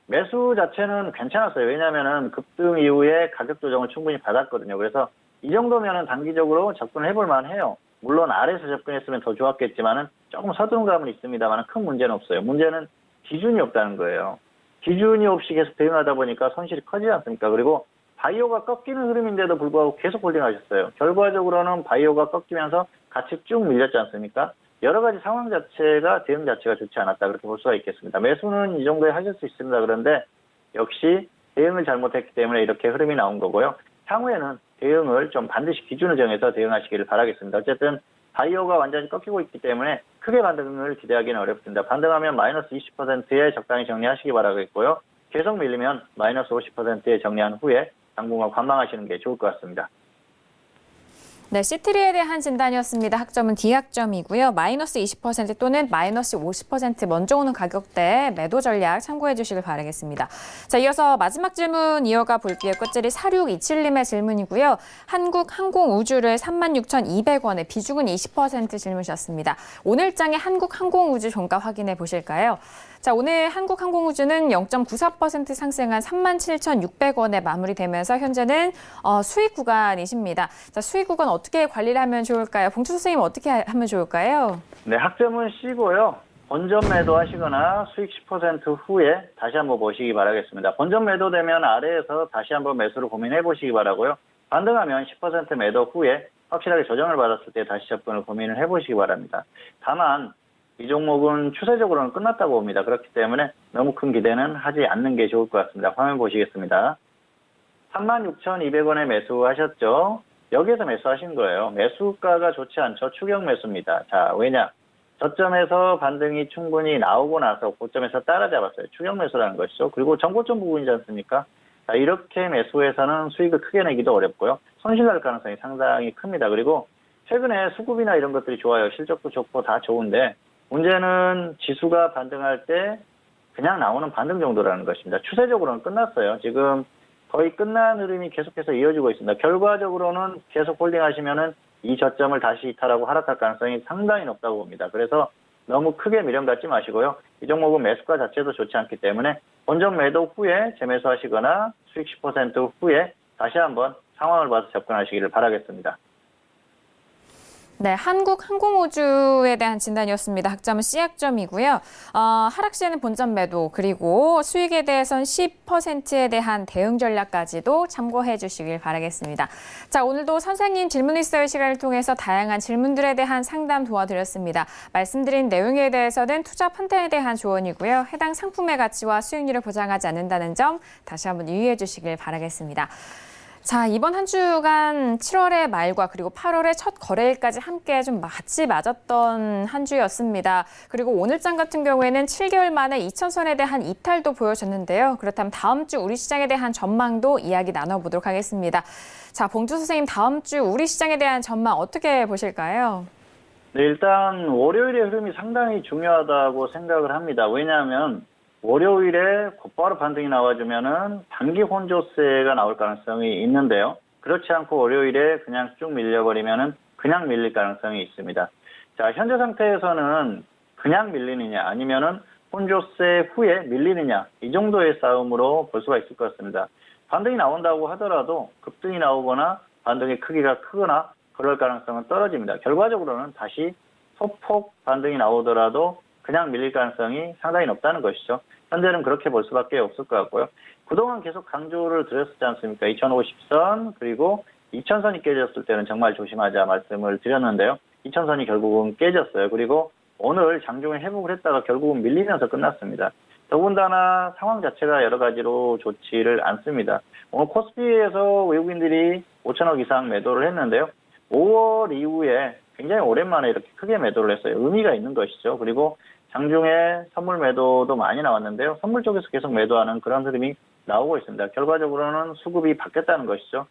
매수 자체는 괜찮았어요. 왜냐하면 급등 이후에 가격 조정을 충분히 받았거든요. 그래서 이 정도면은 단기적으로 접근을 해볼 만해요. 물론 아래에서 접근했으면 더 좋았겠지만은 조금 서두른 감은 있습니다만 큰 문제는 없어요. 문제는 기준이 없다는 거예요. 기준이 없이 계속 대응하다 보니까 손실이 커지지 않습니까? 그리고 바이오가 꺾이는 흐름인데도 불구하고 계속 홀딩하셨어요. 결과적으로는 바이오가 꺾이면서 같이 쭉 밀렸지 않습니까? 여러 가지 상황 자체가 대응 자체가 좋지 않았다 그렇게 볼 수가 있겠습니다. 매수는 이 정도에 하실 수 있습니다. 그런데 역시 대응을 잘못했기 때문에 이렇게 흐름이 나온 거고요. 향후에는 대응을 좀 반드시 기준을 정해서 대응하시기를 바라겠습니다. 어쨌든 바이오가 완전히 꺾이고 있기 때문에 크게 반등을 기대하기는 어렵습니다. 반등하면 마이너스 20%에 적당히 정리하시기 바라겠고요. 계속 밀리면 마이너스 50%에 정리한 후에 당분간 관망하시는 게 좋을 것 같습니다. 네, 시트리에 대한 진단이었습니다. 학점은 D학점이고요. 마이너스 20% 또는 마이너스 50% 먼저 오는 가격대 매도 전략 참고해 주시길 바라겠습니다. 자, 이어서 마지막 질문 이어가 볼게요. 끝자리 4627님의 질문이고요. 한국항공우주를 36,200원에 비중은 20% 질문이셨습니다. 오늘장의 한국항공우주 종가 확인해 보실까요? 자, 오늘 한국항공우주는 0.94% 상승한 37,600원에 마무리되면서 현재는 수익 구간이십니다. 자, 수익 구간 어떻게 관리를 하면 좋을까요? 봉투 선생님 어떻게 하면 좋을까요? 네, 학점은 C고요. 본전 매도하시거나 수익 10% 후에 다시 한번 보시기 바라겠습니다. 본전 매도되면 아래에서 다시 한번 매수를 고민해 보시기 바라고요. 반등하면 10% 매도 후에 확실하게 조정을 받았을 때 다시 접근을 고민을 해보시기 바랍니다. 다만 이 종목은 추세적으로는 끝났다고 봅니다. 그렇기 때문에 너무 큰 기대는 하지 않는 게 좋을 것 같습니다. 화면 보시겠습니다. 36,200원에 매수하셨죠? 여기에서 매수하신 거예요. 매수가가 좋지 않죠? 추격 매수입니다. 자, 왜냐? 저점에서 반등이 충분히 나오고 나서 고점에서 따라잡았어요. 추격 매수라는 것이죠. 그리고 정고점 부분이지 않습니까? 자, 이렇게 매수해서는 수익을 크게 내기도 어렵고요. 손실 날 가능성이 상당히 큽니다. 그리고 최근에 수급이나 이런 것들이 좋아요. 실적도 좋고 다 좋은데 문제는 지수가 반등할 때 그냥 나오는 반등 정도라는 것입니다. 추세적으로는 끝났어요. 지금 거의 끝난 흐름이 계속해서 이어지고 있습니다. 결과적으로는 계속 홀딩하시면은 이 저점을 다시 이탈하고 하락할 가능성이 상당히 높다고 봅니다. 그래서 너무 크게 미련 갖지 마시고요. 이 종목은 매수가 자체도 좋지 않기 때문에 본전 매도 후에 재매수하시거나 수익 10% 후에 다시 한번 상황을 봐서 접근하시기를 바라겠습니다. 네, 한국항공우주에 대한 진단이었습니다. 학점은 C학점이고요. 하락 시에는 본전 매도 그리고 수익에 대해선 10%에 대한 대응 전략까지도 참고해 주시길 바라겠습니다. 자, 오늘도 선생님 질문 리스트 시간을 통해서 다양한 질문들에 대한 상담 도와드렸습니다. 말씀드린 내용에 대해서는 투자 판단에 대한 조언이고요. 해당 상품의 가치와 수익률을 보장하지 않는다는 점 다시 한번 유의해 주시길 바라겠습니다. 자, 이번 한 주간 7월의 말과 그리고 8월의 첫 거래일까지 함께 좀 같이 맞았던 한 주였습니다. 그리고 오늘장 같은 경우에는 7개월 만에 2,000선에 대한 이탈도 보여줬는데요. 그렇다면 다음 주 우리 시장에 대한 전망도 이야기 나눠보도록 하겠습니다. 자, 봉투 선생님 다음 주 우리 시장에 대한 전망 어떻게 보실까요? 네, 일단 월요일의 흐름이 상당히 중요하다고 생각을 합니다. 왜냐하면 월요일에 곧바로 반등이 나와주면은 단기 혼조세가 나올 가능성이 있는데요. 그렇지 않고 월요일에 그냥 쭉 밀려버리면은 그냥 밀릴 가능성이 있습니다. 자, 현재 상태에서는 그냥 밀리느냐 아니면은 혼조세 후에 밀리느냐 이 정도의 싸움으로 볼 수가 있을 것 같습니다. 반등이 나온다고 하더라도 급등이 나오거나 반등의 크기가 크거나 그럴 가능성은 떨어집니다. 결과적으로는 다시 소폭 반등이 나오더라도 그냥 밀릴 가능성이 상당히 높다는 것이죠. 현재는 그렇게 볼 수밖에 없을 것 같고요. 그동안 계속 강조를 드렸었지 않습니까? 2050선 그리고 2000선이 깨졌을 때는 정말 조심하자 말씀을 드렸는데요. 2000선이 결국은 깨졌어요. 그리고 오늘 장중에 회복을 했다가 결국은 밀리면서 끝났습니다. 더군다나 상황 자체가 여러 가지로 좋지를 않습니다. 오늘 코스피에서 외국인들이 5천억 이상 매도를 했는데요. 5월 이후에 굉장히 오랜만에 이렇게 크게 매도를 했어요. 의미가 있는 것이죠. 그리고 장중에 선물 매도도 많이 나왔는데요. 선물 쪽에서 계속 매도하는 그런 흐름이 나오고 있습니다. 결과적으로는 수급이 바뀌었다는 것이죠.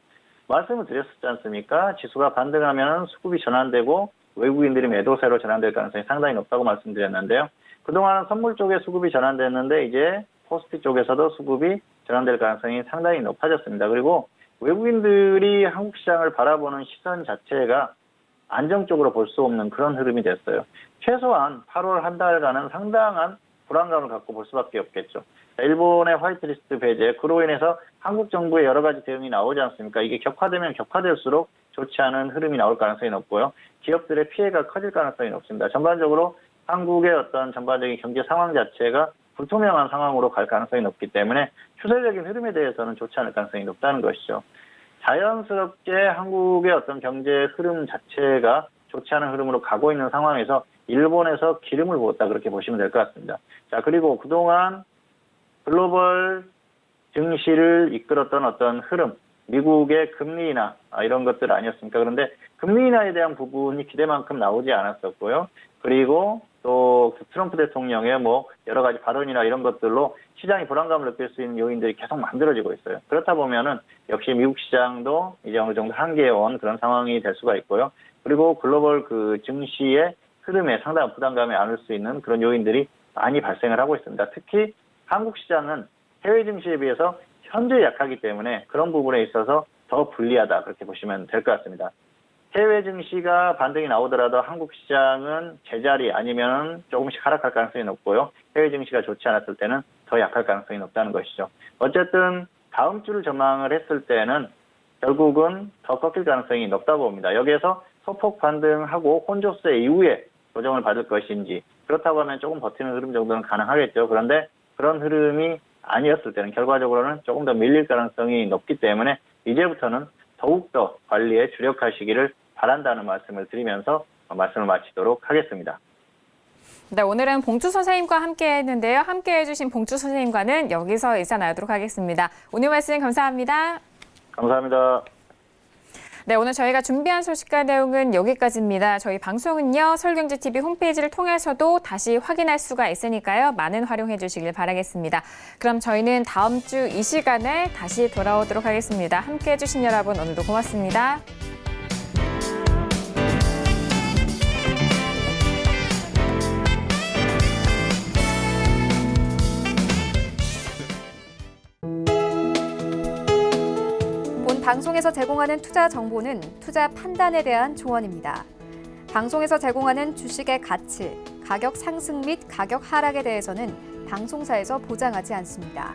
말씀을 드렸었지 않습니까? 지수가 반등하면 수급이 전환되고 외국인들이 매도세로 전환될 가능성이 상당히 높다고 말씀드렸는데요. 그동안 선물 쪽에 수급이 전환됐는데 이제 코스피 쪽에서도 수급이 전환될 가능성이 상당히 높아졌습니다. 그리고 외국인들이 한국 시장을 바라보는 시선 자체가 안정적으로 볼 수 없는 그런 흐름이 됐어요. 최소한 8월 한 달간은 상당한 불안감을 갖고 볼 수밖에 없겠죠. 일본의 화이트리스트 배제, 그로 인해서 한국 정부의 여러 가지 대응이 나오지 않습니까? 이게 격화되면 격화될수록 좋지 않은 흐름이 나올 가능성이 높고요. 기업들의 피해가 커질 가능성이 높습니다. 전반적으로 한국의 어떤 전반적인 경제 상황 자체가 불투명한 상황으로 갈 가능성이 높기 때문에 추세적인 흐름에 대해서는 좋지 않을 가능성이 높다는 것이죠. 자연스럽게 한국의 어떤 경제 흐름 자체가 좋지 않은 흐름으로 가고 있는 상황에서 일본에서 기름을 부었다 그렇게 보시면 될 것 같습니다. 자, 그리고 그동안 글로벌 증시를 이끌었던 어떤 흐름, 미국의 금리 인하 이런 것들 아니었습니까? 그런데 금리 인하에 대한 부분이 기대만큼 나오지 않았었고요. 그리고 또 트럼프 대통령의 뭐 여러 가지 발언이나 이런 것들로 시장이 불안감을 느낄 수 있는 요인들이 계속 만들어지고 있어요. 그렇다 보면은 역시 미국 시장도 이제 어느 정도 한계에 온 그런 상황이 될 수가 있고요. 그리고 글로벌 그 증시의 흐름에 상당한 부담감이 안을 수 있는 그런 요인들이 많이 발생을 하고 있습니다. 특히 한국 시장은 해외 증시에 비해서 현재 약하기 때문에 그런 부분에 있어서 더 불리하다 그렇게 보시면 될 것 같습니다. 해외 증시가 반등이 나오더라도 한국 시장은 제자리 아니면 조금씩 하락할 가능성이 높고요. 해외 증시가 좋지 않았을 때는 더 약할 가능성이 높다는 것이죠. 어쨌든 다음 주를 전망을 했을 때는 결국은 더 꺾일 가능성이 높다고 봅니다. 여기에서 소폭 반등하고 혼조세 이후에 조정을 받을 것인지 그렇다고 하면 조금 버티는 흐름 정도는 가능하겠죠. 그런데 그런 흐름이 아니었을 때는 결과적으로는 조금 더 밀릴 가능성이 높기 때문에 이제부터는 더욱더 관리에 주력하시기를 바란다는 말씀을 드리면서 말씀을 마치도록 하겠습니다. 네, 오늘은 봉주 선생님과 함께 했는데요. 함께 해주신 봉주 선생님과는 여기서 인사 나누도록 하겠습니다. 오늘 말씀 감사합니다. 감사합니다. 네, 오늘 저희가 준비한 소식과 내용은 여기까지입니다. 저희 방송은요, 서울경제TV 홈페이지를 통해서도 다시 확인할 수가 있으니까요. 많은 활용해 주시길 바라겠습니다. 그럼 저희는 다음 주 이 시간에 다시 돌아오도록 하겠습니다. 함께 해주신 여러분 오늘도 고맙습니다. 방송에서 제공하는 투자 정보는 투자 판단에 대한 조언입니다. 방송에서 제공하는 주식의 가치, 가격 상승 및 가격 하락에 대해서는 방송사에서 보장하지 않습니다.